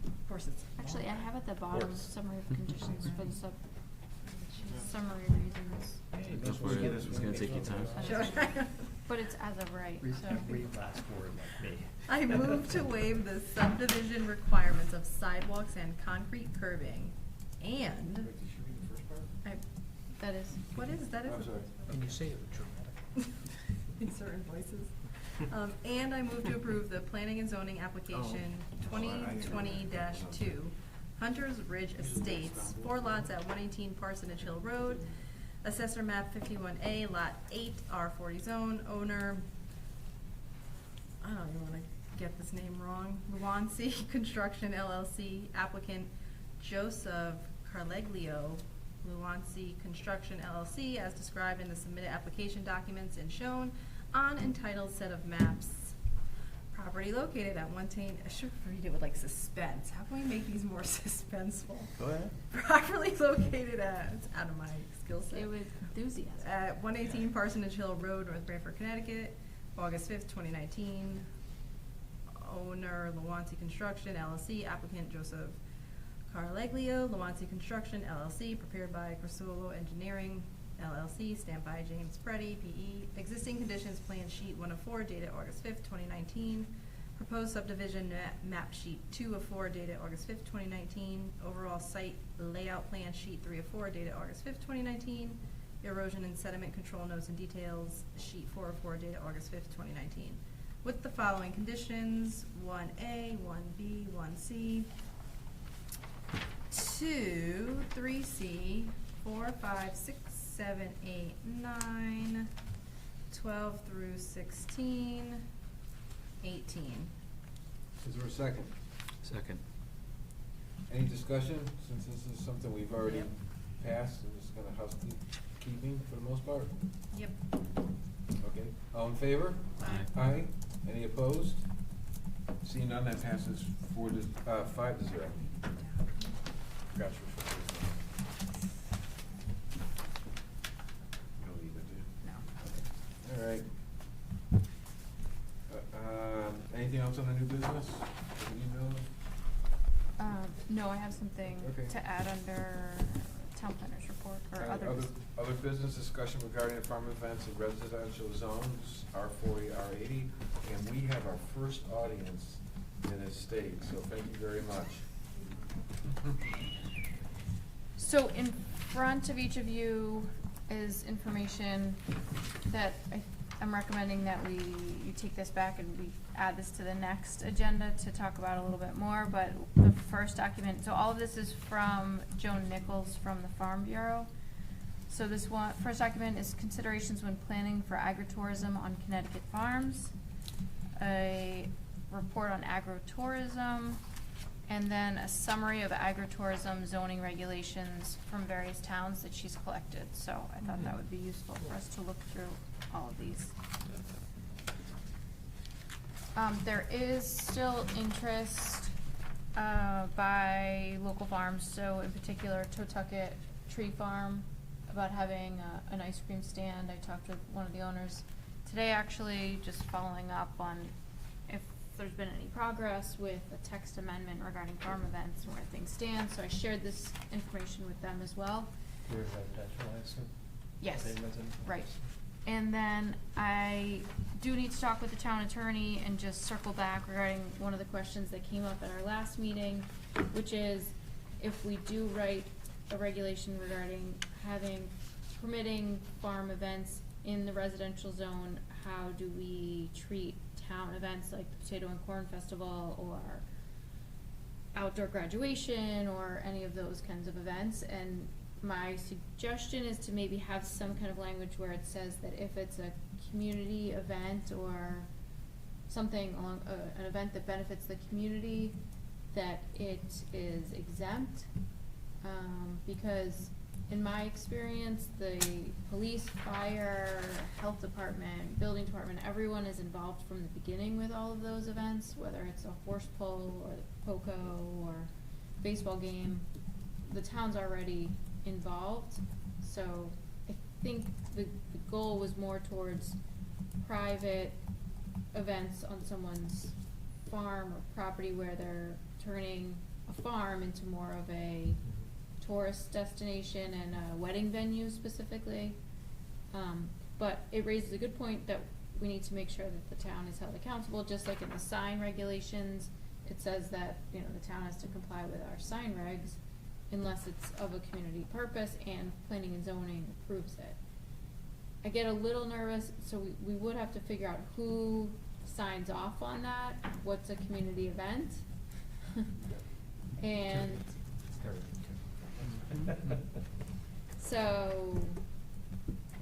Of course, it's. Actually, I have at the bottom course. summary of conditions for the summary reasons, Go for it. It's gonna take you time. Sure. but it's as of right, so. Every last word like me. I move to waive the subdivision requirements of sidewalks and concrete curbing, and, Wait, did she read the first part? That is. what is, that is? I'm sorry. Can you say it dramatic? In certain voices. And I move to approve the planning and zoning application Oh. 2020-2, Hunter's Ridge Estates, 4 lots at 118 Parsonage Hill Road, Assessor Map 51A, Lot 8, R40 zone, owner, I don't even wanna get this name wrong, Luancy Construction LLC, applicant Joseph Carleglio, Luancy Construction LLC, as described in the submitted application documents and shown on entitled set of maps. Property located at 110, I should read it with like suspense. How can we make these more suspenseful? Go ahead. Properly located at, it's out of my skill set. It was enthusiasm. At 118 Parsonage Hill Road, North Branford, Connecticut, August 5th, 2019. Owner, Luancy Construction LLC, applicant Joseph Carleglio, Luancy Construction LLC, prepared by Crisolo Engineering LLC, stamped by James Preddy, P.E. Existing conditions, plan sheet 1 of 4, dated August 5th, 2019. Proposed subdivision map sheet 2 of 4, dated August 5th, 2019. Overall site layout plan sheet 3 of 4, dated August 5th, 2019. Erosion and sediment control notes and details, sheet 4 of 4, dated August 5th, 2019. With the following conditions: 1A, 1B, 1C, 2, 3C, 4, 5, 6, 7, 8, 9, 12 through 16, 18. Is there a second? Second. Any discussion, since this is something we've already Yep. passed, and it's kind of housekeeping for the most part? Yep. Okay, all in favor? Aye. Aye. Any opposed? Seeing none, that passes 5 to 0. Gotcha. You don't need that, do you? No. All right. Anything else on the new business? that you know of? No, I have something Okay. to add under town planner's report, or other. Other business discussion regarding the farm events in residential zones, R40, R80, and we have our first audience in this state, so thank you very much. So in front of each of you is information that I'm recommending that you take this back and we add this to the next agenda to talk about a little bit more, but the first document, so all of this is from Joan Nichols from the Farm Bureau. So this first document is considerations when planning for agritourism on Connecticut farms, a report on agritourism, and then a summary of agritourism zoning regulations from various towns that she's collected. So I thought that would be useful for us to look through all of these. There is still interest by local farms, so in particular Totucket Tree Farm, about having an ice cream stand. I talked with one of the owners today, actually, just following up on if there's been any progress with a text amendment regarding farm events and where things stand. So I shared this information with them as well. You're residential, I assume? Yes, Are they residential? right. And then I do need to talk with the town attorney and just circle back regarding one of the questions that came up at our last meeting, which is if we do write a regulation regarding permitting farm events in the residential zone, how do we treat town events like the Potato and Corn Festival or outdoor graduation or any of those kinds of events? And my suggestion is to maybe have some kind of language where it says that if it's a community event or something along an event that benefits the community, that it is exempt. Because in my experience, the police, fire, health department, building department, everyone is involved from the beginning with all of those events, whether it's a horse pull or POCO or baseball game. The town's already involved, so I think the goal was more towards private events on someone's farm or property where they're turning a farm into more of a tourist destination and a wedding venue specifically. But it raises a good point that we need to make sure that the town is held accountable, just like in the sign regulations. It says that, you know, the town has to comply with our sign regs unless it's of a community purpose and planning and zoning approves it. I get a little nervous, so we would have to figure out who signs off on that, what's a community event. And so,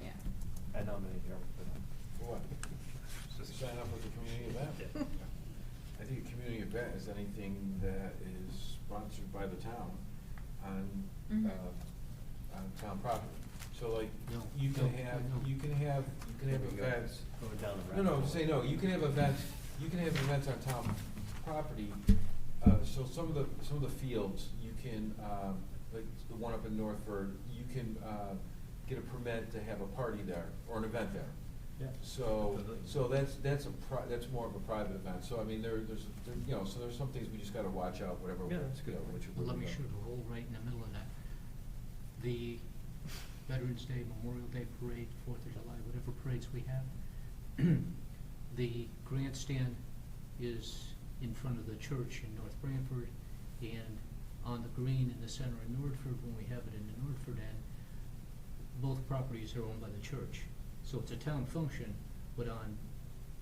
yeah. I nominate Harold for that. For what? Just- Sign up as a community event? Yeah. I think a community event is anything that is sponsored by the town on, Mhm. on town property. So like, No, you can no, have, no. you can have events. Going down the No, rabbit no, hole. say no, you can have events on town property. So some of the fields, you can, like the one up in Northford, you can, get a permit to have a party there, or an event there. Yeah. So that's more of a private event, so I mean, there's, you know, so there's some things we just gotta watch out, whatever. Yeah, that's good. Well, let me shoot a hole right in the middle of that. The Veterans Day, Memorial Day Parade, 4th of July, whatever parades we have, the grandstand is in front of the church in North Branford, and on the green in the center of Nordford, when we have it in the Nordford end, both properties are owned by the church. So it's a town function, but on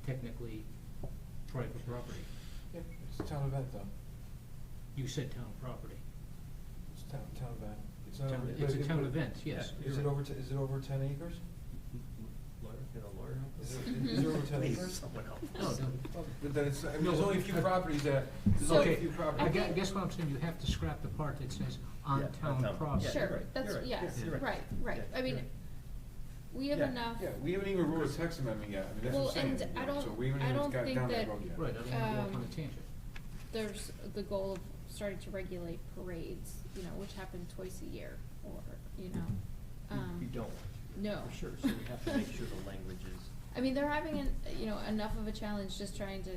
technically private property. Yeah, it's a town event though, You said town property. it's a town event. It's not. Town- but It's a it- town but- event, yes. Is it over, is it over 10 acres? Lawyer, get a lawyer help us? Is it over 10 Please, acres? someone help No, us. no. But then it's, I mean, No, there's only a few properties that, there's So- only a few properties. I guess what I'm saying, you have to scrap the part that says on Yeah, town on town. property. Yeah, Sure, you're right, that's, you're right. yes, Yeah, you're right. right. Yeah, I mean, you're right. we have Yeah, enough. Yeah, we haven't even wrote a text amendment yet, I mean, that's Well, what I'm saying. and you I know, don't- so we haven't I even don't got think down that- road yet. Right, I don't wanna go off on a Um, tangent. There's the goal of starting to regulate parades, you know, which happen twice a year, or, you know. You don't. No. For sure, so we have to make sure the language is. I mean, they're having enough of a challenge just trying to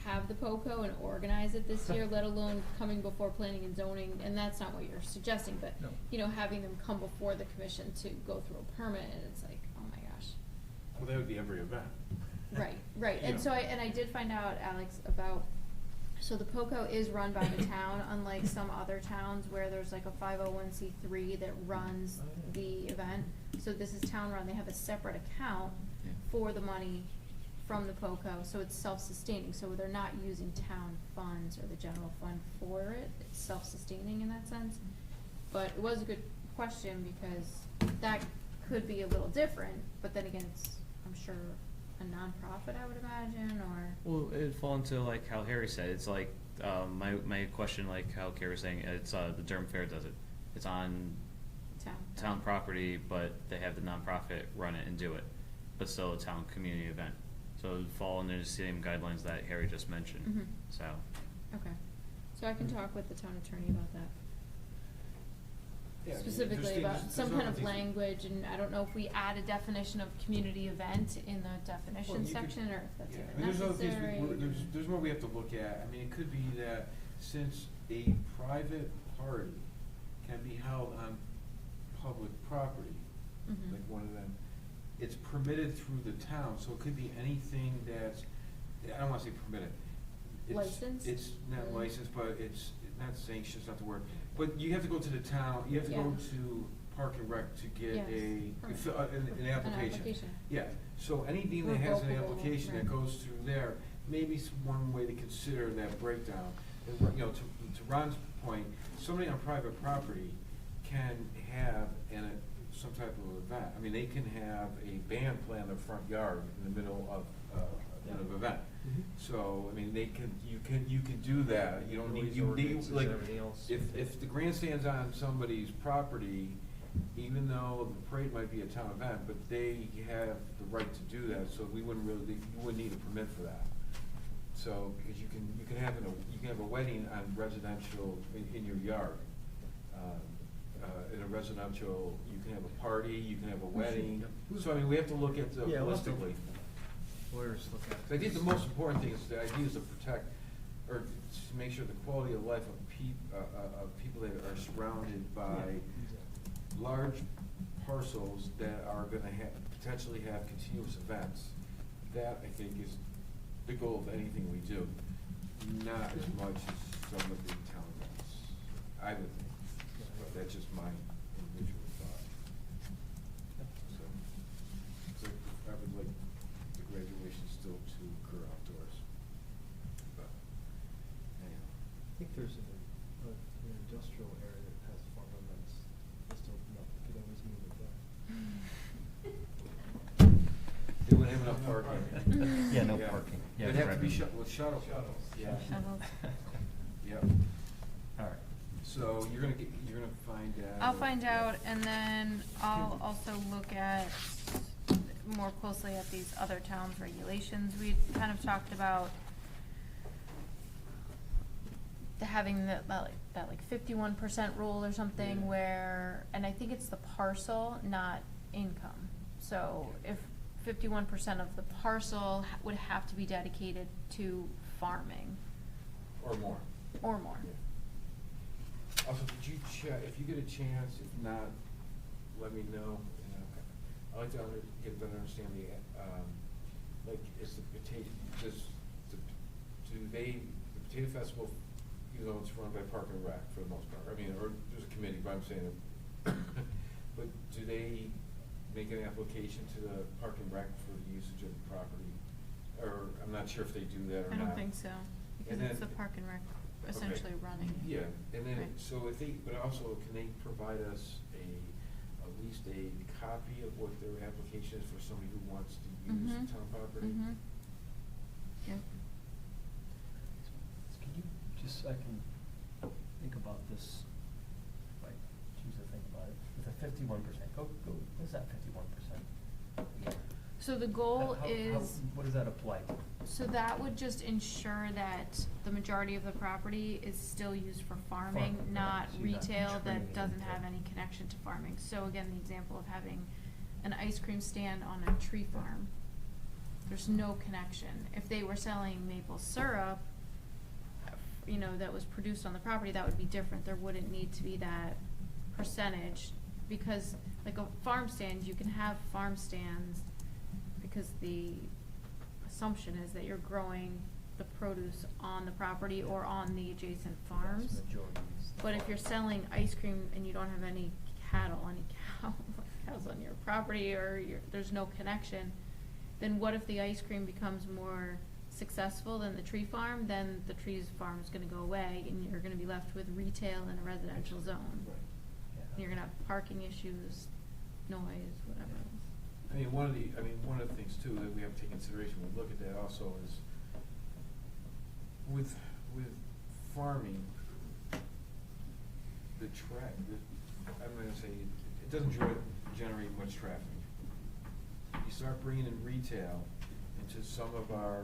have the POCO and organize it this year, let alone coming before planning and zoning, and that's not what you're suggesting, but, No. you know, having them come before the commission to go through a permit, and it's like, oh my gosh. Well, that would be every event. Right, and Yeah. so I did find out, Alex, about, so the POCO is run by the town, unlike some other towns where there's like a 501c3 that runs Oh, yeah. the event. So this is town run, they have a separate account Yeah. for the money from the POCO, so it's self-sustaining, so they're not using town funds or the general fund for it, it's self-sustaining in that sense. But it was a good question, because that could be a little different, but then again, it's, I'm sure, a nonprofit, I would imagine, or, Well, it'd fall into like how Harry said, it's like, my question, like how Carrie was saying, it's, the Durham Fair does it. It's on town property, but they have the nonprofit run it and do it, but still a town community event. So it would fall under the same guidelines that Harry just mentioned, Mhm. so. Okay, so I can talk with the town attorney about that. Yeah, I mean, Specifically there's about things- some there's kind of things- language, and I don't know if we add a definition of community event in the Well, definition you could- section, or if that's Yeah, I even mean, there's other things, necessary. there's more we have to look at. I mean, it could be that since a private party can be held on public property, Mhm. like one of them, it's permitted through the town, so it could be anything that's, I don't wanna say permitted. Licensed? It's not Mm. licensed, but it's not sanctioned, it's not the word. But you have to go to the town, you have to go Yeah. to Park and Rec to get Yes, an application. application. Yeah, so anything that has an Revocable, application that right. goes through there, maybe it's one way to consider that breakdown. And, you know, to Ron's point, somebody on private property can have some type of event. I mean, they can have a band play on their front yard in the middle of, an event. Mhm. So, I mean, you can do that, you don't need, Noise you need, ordinances, like, everything else. if the grandstand's on somebody's property, even though the parade might be a town event, but they have the right to do that, so we wouldn't really, you wouldn't need a permit for that. So, because you can have a wedding on residential, in your yard. in a residential, you can have a party, you can have a wedding. So, I mean, we have to look at the Yeah, let's holistically. Lawyers look at. So I think the most important thing is, the idea is to protect, or to make sure the quality of life of people that are surrounded by large parcels that are gonna potentially have continuous events. That, I think, is the goal of anything we do, not as much as some of the town events, I would think. But that's just my individual thought. So I would like the graduation still to occur outdoors. But, anyhow. I think there's an industrial area that has farm events, just open up, you could always move it there. They wouldn't have enough parking. Yeah, no parking. Yeah, It'd have to right. be with shuttles. Yeah. Shuttles. Yep. All right. So you're gonna find out. I'll find out, and then I'll also look at more closely at these other towns' regulations. We kind of talked about having that 51% rule or something, Yeah. where, and I think it's the parcel, not income. So if 51% of the parcel would have to be dedicated to farming Or more. or more. Also, could you check, if you get a chance, if not, let me know. I'd like to get a better understanding, like, is the potato, the Potato Festival, you know, it's run by Park and Rec for the most part, I mean, or there's a committee, but I'm saying, but do they make an application to the Park and Rec for the usage of the property? Or, I'm not sure if they do that or I not. don't think so, because And it's the then- Park and Rec Okay. essentially running it. Yeah, and then, Right. so if they, but also, can they provide us at least a copy of what their application is for somebody who wants to use Mhm. the town property? Mhm. Yep. Can you just, I can think about this, if I choose to think about it, with a 51%, go, what is that 51%? So the goal is, What does that apply to? so that would just ensure that the majority of the property is still used for farming, Farming, not so you're not retail that turning it doesn't have into- any connection to farming. So again, the example of having an ice cream stand on a tree farm, there's no connection. If they were selling maple syrup, you know, that was produced on the property, that would be different. There wouldn't need to be that percentage, because like a farm stand, you can have farm stands because the assumption is that you're growing the produce on the property or on the adjacent farms. Vast majority is the But if farm. you're selling ice cream and you don't have any cows on your property, or there's no connection, then what if the ice cream becomes more successful than the tree farm? Then the trees farm is gonna go away, and you're gonna be left with retail in a residential zone. Right. Yeah. And you're gonna have parking issues, noise, whatever else. I mean, one of the things too that we have to take consideration when we look at that also is with farming, I'm gonna say, it doesn't generate much traffic. You start bringing in retail into some of our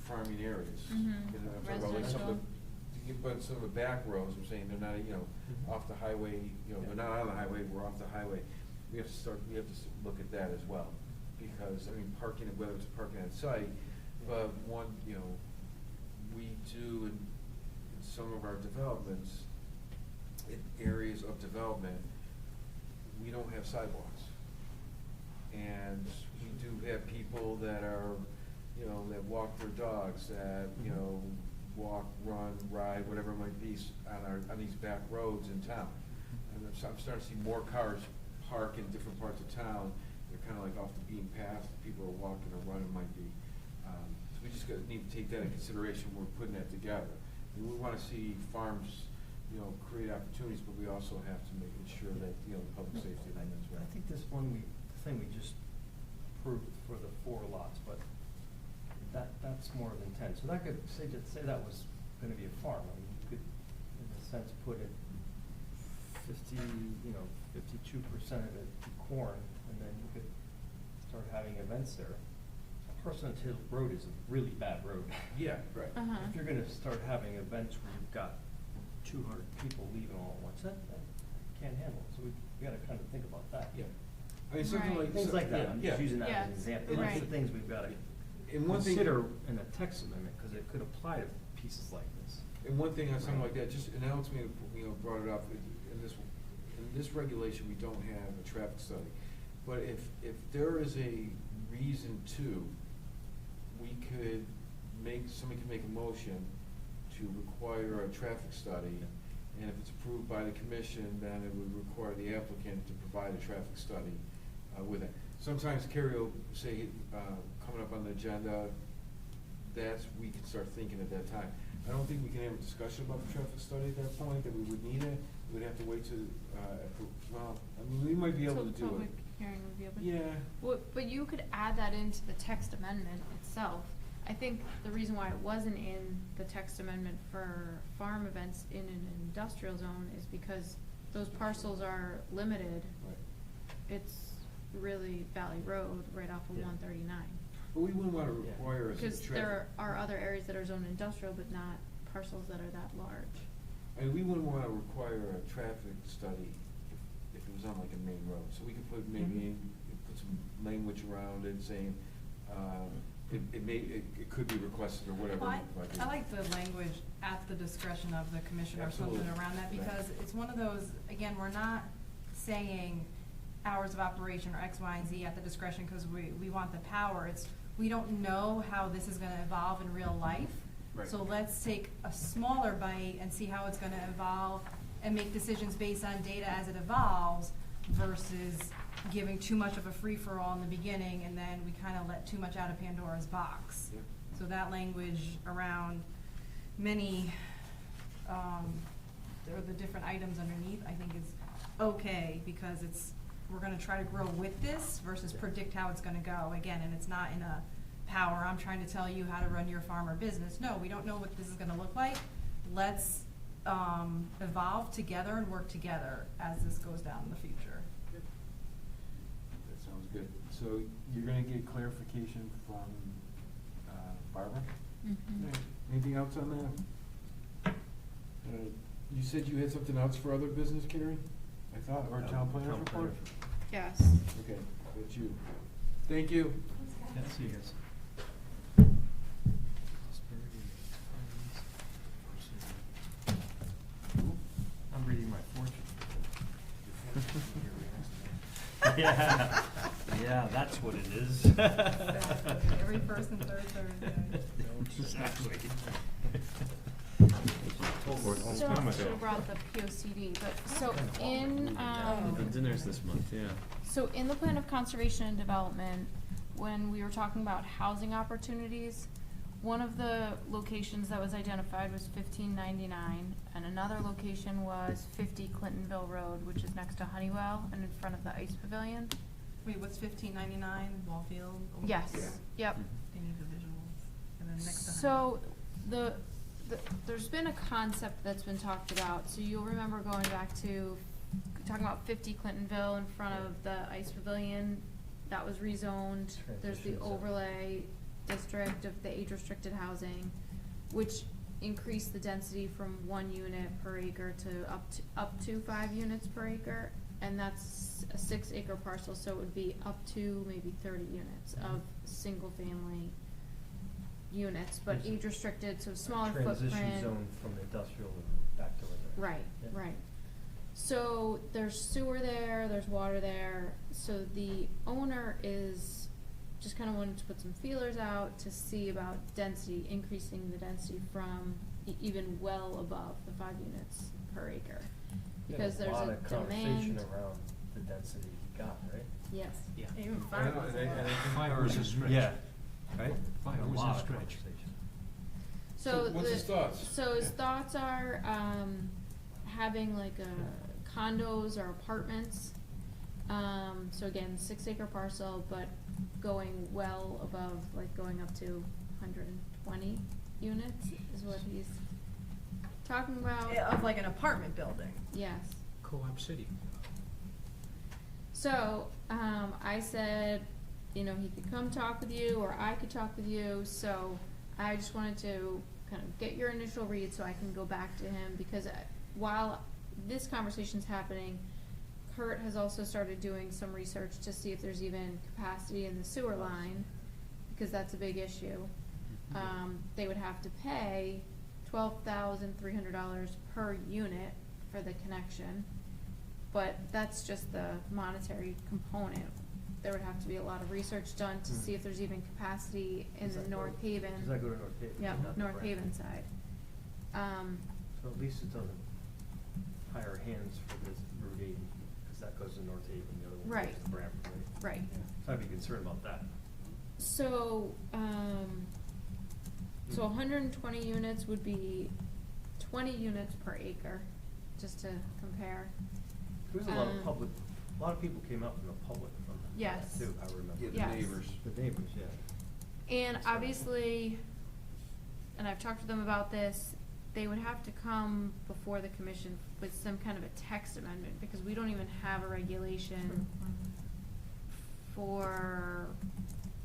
farming areas. Mhm. You know, I'm talking about like some of Residential. but some of the back roads, I'm saying, they're not, you know, Mhm. off the highway, you know, they're not on the highway, we're off the highway. We have to look at that as well, because, I mean, parking, whether it's parking on site, but one, you know, we do in some of our developments, in areas of development, we don't have sidewalks. And we do have people that are, you know, that walk their dogs, that, you know, walk, run, ride, whatever it might be, on these back roads in town. And I'm starting to see more cars park in different parts of town. They're kind of like off the beaten path, people are walking or running might be. So we just need to take that in consideration when we're putting that together. And we want to see farms, you know, create opportunities, but we also have to make sure that, you know, the public safety line as well. I think this one, the thing we just approved for the 4 lots, but that's more than 10. So that could, say that was gonna be a farm, I mean, you could, in a sense, put it 52% of it to corn, and then you could start having events there. Parsonage Hill Road is a really bad road. Yeah, right. Uh-huh. If you're gonna start having events where you've got 200 people leaving all at once, can't handle it, so we gotta kind of think about that. Yeah. I mean, something Right. like. Things like that, I'm Yeah. just using that as an Yeah. example. Those are Right. the things we've gotta And one thing- consider in the text amendment, because it could apply to pieces like this. And one thing on something like that, just, and Alex may have, brought it up, in this regulation, we don't have a traffic study. But if there is a reason to, somebody could make a motion to require a traffic study. And if it's approved by the commission, then it would require the applicant to provide a traffic study, with it. Sometimes Kerry will say, coming up on the agenda, we can start thinking at that time. I don't think we can have a discussion about the traffic study at that point, that we would need it. We'd have to wait to, we might be able to do So public it. hearing would be open? Yeah. Well, but you could add that into the text amendment itself. I think the reason why it wasn't in the text amendment for farm events in an industrial zone is because those parcels are limited. Right. It's really Valley Road right off of Yeah. 139. But we wouldn't wanna Yeah. require a Because traffic. there are other areas that are zoned industrial, but not parcels that are that large. I mean, we wouldn't wanna require a traffic study if it was on like a main road, so we could put maybe, put some language around it saying, it could be requested or whatever. Well, I like the language at the discretion of the commission or something Absolutely. around that, Right. because it's one of those, again, we're not saying hours of operation or X, Y, and Z at the discretion, because we want the power. It's, we don't know how this is gonna evolve in real life. Right. So let's take a smaller bite and see how it's gonna evolve and make decisions based on data as it evolves versus giving too much of a free-for-all in the beginning, and then we kinda let too much out of Pandora's box. Yep. So that language around many, or the different items underneath, I think is okay, because we're gonna try to grow with this versus predict how it's gonna go, again, and it's not in a power, I'm trying to tell you how to run your farm or business. No, we don't know what this is gonna look like. Let's, evolve together and work together as this goes down in the future. That sounds good. So you're gonna get clarification from, Barbara? Mhm. Okay. Anything else on that? You said you had something else for other business, Carrie? I thought, or town planner's Town report? planner's Yes. Okay, that's you. Thank you. Yeah, see you guys. I'm reading my fortune. Yeah, yeah, that's what it is. Exactly. Every first and third Thursday. Exactly. So, I should have brought the POCD, but, so in, The dinner's this month, yeah. so in the plan of conservation and development, when we were talking about housing opportunities, one of the locations that was identified was 1599, and another location was 50 Clintonville Road, which is next to Honeywell and in front of the ice pavilion. Wait, what's 1599, Wallfield? Yes, yep. They need the visuals, and then next to. So, there's been a concept that's been talked about, so you'll remember going back to, talking about 50 Clintonville in front of the ice pavilion, that was rezoned. There's the Transition zone. overlay district of the age-restricted housing, which increased the density from 1 unit per acre to up to 5 units per acre, and that's a 6-acre parcel, so it would be up to maybe 30 units of single-family units, but There's a age-restricted, so smaller footprint. Transition zone from industrial and back to like. Right, Yeah. right. So there's sewer there, there's water there, so the owner is just kinda wanted to put some feelers out to see about density, increasing the density from even well above the 5 units per acre. Because there's a A lot of conversation demand. around the density you got, right? Yes. Yeah. Even I know, 5 is a and I lot. think- 5 is a stretch. Yeah, right? 5 A was lot a of stretch. conversation. So what's his thoughts? So his Yeah. thoughts are, having like condos or apartments. So again, 6-acre parcel, but going well above, like going up to 120 units is what he's talking about. Yeah, of like an apartment building. Yes. Co-op city. So, I said, he could come talk with you, or I could talk with you, so I just wanted to kind of get your initial read so I can go back to him, because while this conversation's happening, Kurt has also started doing some research to see if there's even capacity in the sewer line, because that's a big issue. They would have to pay $12,300 per unit for the connection, but that's just the monetary component. There would have to be a lot of research done to see if there's even capacity in Does the that go- North Haven. Does that go to North Haven? Yeah, not the North Branford? Haven side. So at least it doesn't hire hands for this Route 80, because that goes to North Haven, the other one Right. goes to Branford, right? Right. So I'd be concerned about that. So, so 120 units would be 20 units per acre, just to compare. There was a lot of Um, public, a lot of people came out from the public from that Yes. too, I remember. Yeah, the Yes. neighbors. The neighbors, yeah. And obviously, and I've talked to them about this, they would have to come before the commission with some kind of a text amendment, because we don't even have a regulation for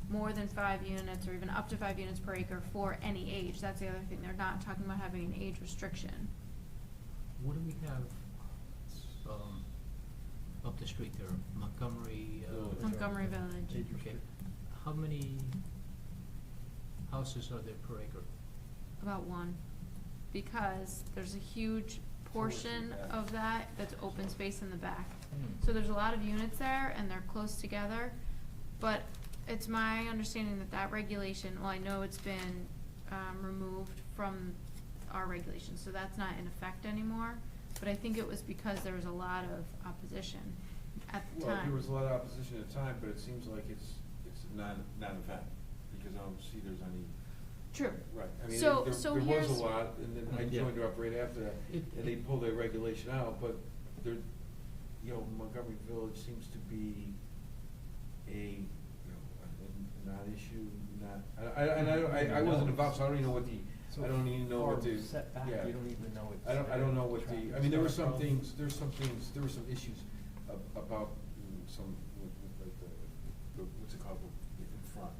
more than 5 units or even up to 5 units per acre for any age. That's the other thing, they're not talking about having an age restriction. What do we have, up the street there, Montgomery? Village. Montgomery Village. Okay, how many houses are there per acre? About 1, because there's a huge portion back. of that that's open space in the back. Hmm. So there's a lot of units there and they're close together, but it's my understanding that that regulation, well, I know it's been, removed from our regulations, so that's not in effect anymore. But I think it was because there was a lot of opposition at the Well, time. there was a lot of opposition at the time, but it seems like it's not an event, because I don't see there's any. True. Right, I mean, So- there so was here's- a lot, and then I Yeah. joined her up right after that, and they pulled their regulation out, but there, you know, Montgomery Village seems to be a, you know, a non-issue, I wasn't involved, so I don't even know what the, So I don't even know far what the, set back, yeah. you don't even know it's. I don't know what the, traffic I mean, there were stop some problems. things, there were some issues about some, with like the, what's it called, in front?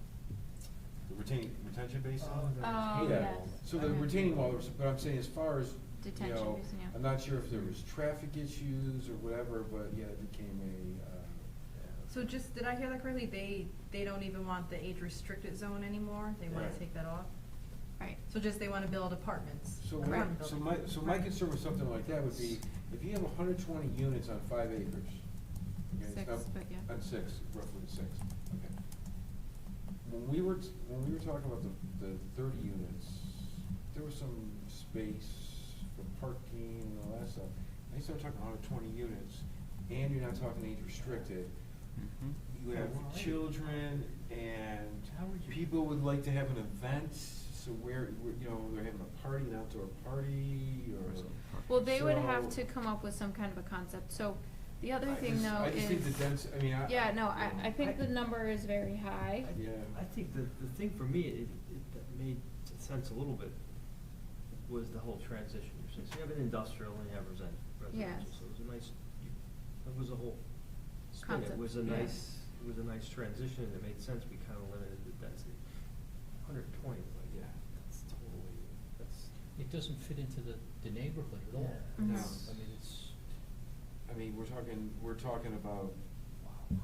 The retention basin? Oh, Yeah. yes. So the Okay. retaining wall, but I'm saying as far as, you Detention know, basin, yeah. I'm not sure if there was traffic issues or whatever, but yeah, it became So just, did I hear that correctly? They don't even want the age restricted zone anymore? They wanna Right. take that off? Right. So just they wanna build apartments? So apartment my, buildings. so my concern with something like that would be, if you have 120 units on 5 acres. okay, it's 6, not- but yeah. On 6, roughly 6, okay. When we were talking about the 30 units, there was some space for parking and all that stuff. Now you start talking 120 units, and you're not talking age restricted. Mhm. You have Oh, wow. children, and How would you- people would like to have an event, so you know, they're having a party, an outdoor party, or. Well, they would have So- to come up with some kind of a concept. So the other I thing just- though I just think is, the I mean, yeah, no, I think the number is very high. Yeah. I think the thing for me, that made sense a little bit was the whole transition. Since you have an industrial and you have residential, Yes. so it was a nice, that was a whole spin. Concept, It was a yeah. nice transition, and it made sense. We kind of limited the density. 120, like, yeah, that's totally, that's. It doesn't fit into the neighborhood at all. Yeah. Mhm. No. I mean, it's, I mean, we're talking about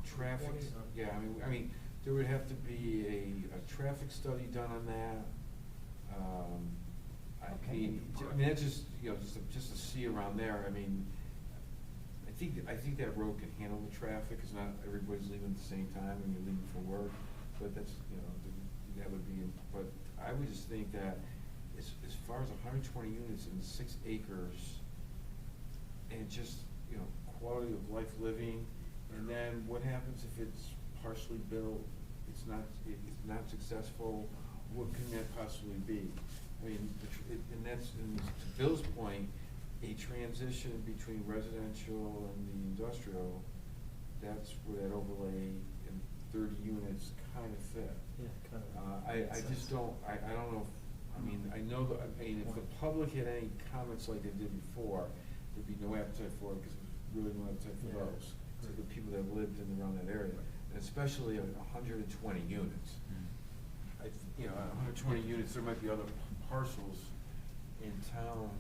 traffic, 20, huh? yeah, I mean, there would have to be a traffic study done on that. I mean, that's just, you know, just to see around there, I mean, I think that road can handle the traffic, cause not everybody's leaving at the same time and you're leaving for work, but that's, you know, that would be, but I would just think that as far as 120 units in 6 acres, and just, you know, quality of life living, and then what happens if it's partially built, it's not successful, what can that possibly be? I mean, and that's, and to Bill's point, a transition between residential and the industrial, that's where that overlay in 30 units kind of fit. Yeah, kind of. I just don't, I don't know, I mean, I know that, I mean, if the public had any comments like they did before, there'd be no appetite for it, because there's really no appetite for Yeah. those. To the people that lived in around that area, and especially 120 units. You know, 120 units, there might be other parcels in town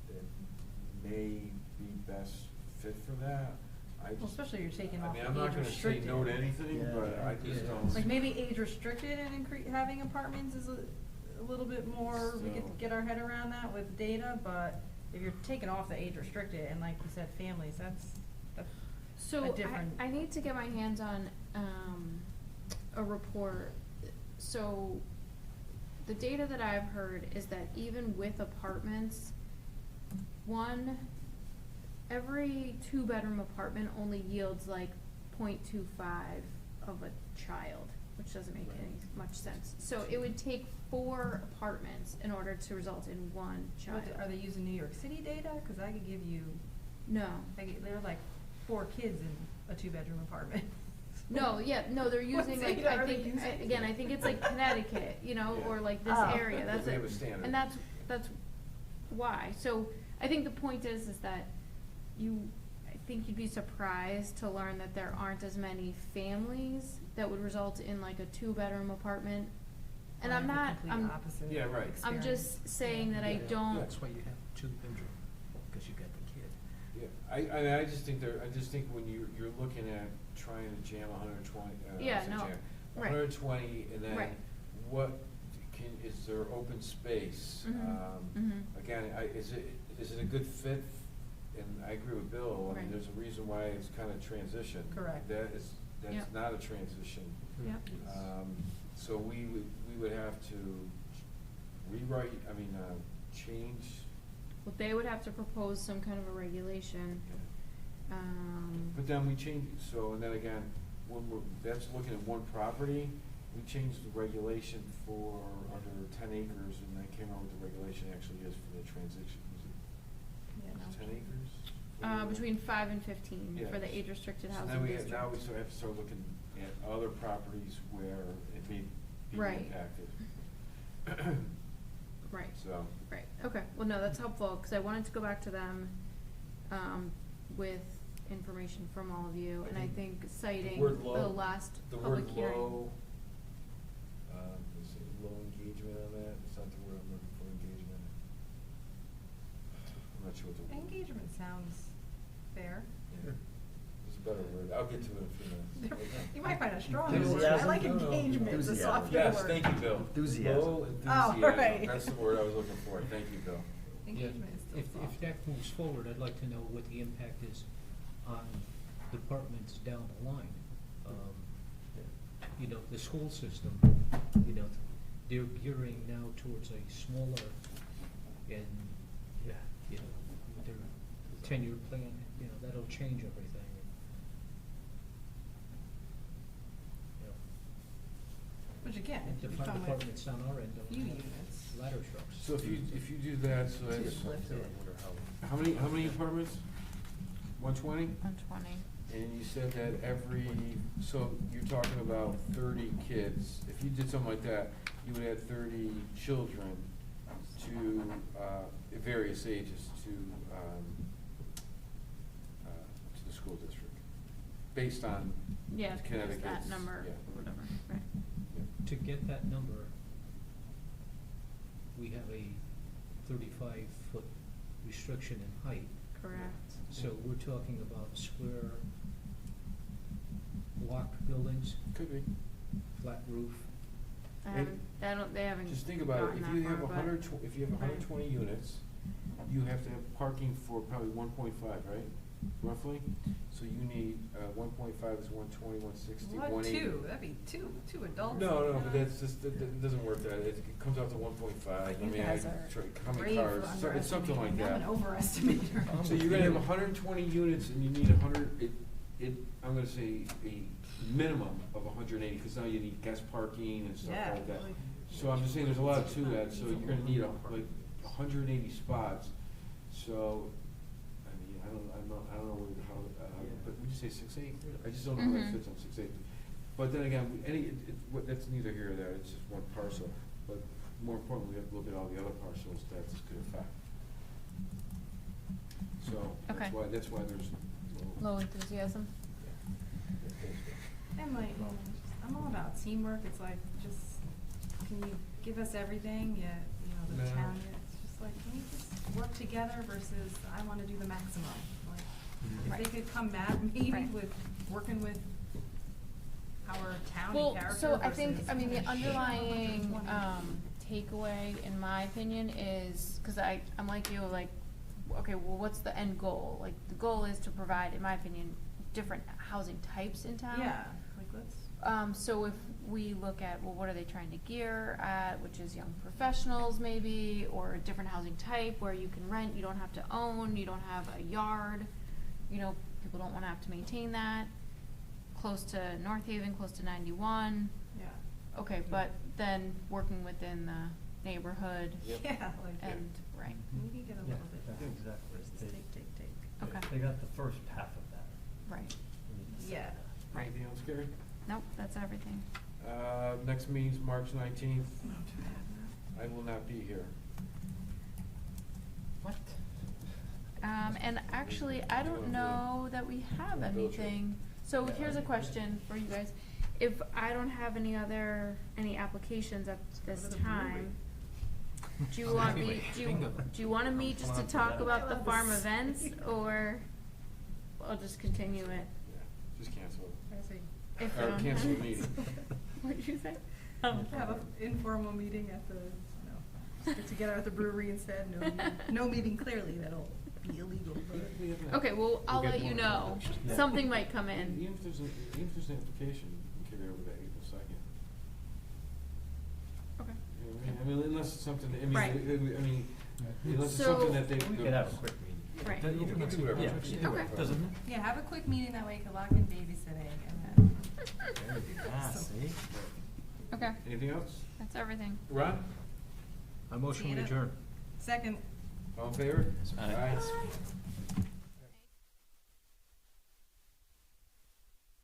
that may be best fit for that. I Well, just- especially you're taking I off mean, the I'm not age gonna say restricted. no to anything, Yeah, but I just yeah. don't. Like maybe age restricted and having apartments is a little bit more, we So- could get our head around that with data, but if you're taking off the age restricted and like you said, families, that's So a different. I need to get my hands on, a report. So the data that I've heard is that even with apartments, every 2-bedroom apartment only yields like 0.25 of a child, which doesn't make any much sense. So it would take 4 apartments in order to result in 1 child. Are they using New York City data? Cause I could give you, No. there are like 4 kids in a 2-bedroom apartment. No, yeah, no, they're What using like, data I are they think, using? again, I think it's like Connecticut, you know, Yeah. or like this Oh. area, that's We it. have a standard. And that's why. So I think the point is that I think you'd be surprised to learn that there aren't as many families that would result in like a 2-bedroom apartment. And I I'm have the not, complete I'm, opposite Yeah, right. I'm experience. just saying that I Yeah, don't. That's why you have 2-bedroom, because you got the kid. Yeah, I just think when you're looking at trying to jam 120, Yeah, I said no, jam, right. 120, and then Right. what is there open space? Mhm. Again, is it a good fit? And I agree with Bill, I mean, Right. there's a reason why it's kind of transition. Correct. That's Yep. not a transition. Yep. So we would have to rewrite, change. Well, they would have to propose some kind of a regulation. But then we change, and then again, that's looking at one property, we changed the regulation for under 10 acres, and I came out with the regulation actually is for the transition, Yeah, no. 10 acres? Between 5 and 15 for the Yes. age-restricted So housing then district. now we have to start looking at other properties where it may be Right. impacted. Right. So. Right, okay, well, no, that's helpful, cause I wanted to go back to them, with information from all of you, and I think citing word the low- last The public word hearing. low, is it low engagement on that? It's not the word I'm looking for, engagement. I'm not sure what the word. Engagement sounds fair. Yeah. There's a better word, I'll get to it in a few minutes. You might find a stronger word. I Enthusiasm? like No, no. engagement, it's a Enthusiasm. softer word. Yes, thank you, Bill. Enthusiasm. Low Oh, enthusiasm, right. that's the word I was looking for, thank you, Bill. Engagement is still If soft. that moves forward, I'd like to know what the impact is on departments down the line. You know, the school system, you know, they're gearing now towards a smaller and, you know, their 10-year plan, you know, that'll change everything. You know, Which again, if you the come fire with departments on our end a don't few have units. ladder trucks. So if you do that, so that's, Just lift it. how many apartments? 120? 120. And you said that so you're talking about 30 kids. If you did something like that, you would add 30 children to, various ages to the school district, based on Yeah, just Connecticut's. that number, yeah. or whatever, right. To get that number, we have a 35-foot restriction in height. Correct. So we're talking about square block buildings, Could be. flat roof. They haven't Just think about it, gotten if that you have far, but- 120 units, you have to have parking for probably 1.5, right, roughly? So you need, 1.5 is 120, 160, What, 180. two? That'd be two adults. No, but that's just, that doesn't work that, it comes out to 1.5, You guys are how many brave cars, for so it's something like underestimating. that. I'm an overestimator. So you're gonna have 120 units and you need 100, I'm gonna say a minimum of 180, cause now you need guest parking and stuff Yeah. like that. So I'm just saying, there's a lot to that, so you're gonna need like 180 spots, so, I mean, I don't know how, but would you say 6'8"? I just don't know how that Mhm. fits on 6'8". But then again, that's neither here nor there, it's just one parcel, but more importantly, we have to look at all the other parcels that this could affect. So, Okay. that's why there's Low enthusiasm. And like, I'm all about teamwork. It's like, just, can you give us everything? Yeah, you know, the No. town, it's just like, can you just work together versus I wanna do the maximum? If Right. they could come mad maybe Right. with, working with our town Well, and character so I think, versus- I mean, the underlying, takeaway, in my opinion, is, cause I'm like you, like, okay, well, what's the end goal? Like, the goal is to provide, in my opinion, different housing types in town. Yeah, like let's. So if we look at, well, what are they trying to gear at, which is young professionals maybe, or a different housing type where you can rent, you don't have to own, you don't have a yard, you know, people don't wanna have to maintain that, close to North Haven, close to 91. Yeah. Okay, but then working within the neighborhood Yep. Yeah, like. and, right, Maybe get a Yeah, little bit. exactly. Versus They- take. okay, They got the first half of that. right. We need to say Yeah. that. Right. Anything else, Gary? Nope, that's everything. Next meeting's March 19th. I will not be here. What? And actually, I don't know that we have Yeah, build trip. anything, so Yeah, here's a I- question for you guys. If I don't have any applications at this Go to the brewery. time, do you want me, do you wanna meet just to Come on for talk that. about the I love farm this. events, or I'll just continue it? Yeah, just cancel it. I see. If I Or don't cancel have- the meeting. What'd you say? Have an informal meeting at the, get together at the brewery instead, no meeting clearly, that'll be illegal, but. Okay, well, I'll We'll get let you more know, information. Yeah. something might come in. Even if there's an application, you can carry over to April 2nd. Okay. You know what I mean, unless it's something, Right. unless it's So- something that they. We could have a quick meeting. Right. You can do whatever. Yeah. Okay. Doesn't it? Yeah, have a quick meeting, that way you can lock in babysitting and then. Ah, see? Okay, Anything else? that's everything. Ron? I motion See we ya. adjourn. Second. All in favor? Aye. Aye.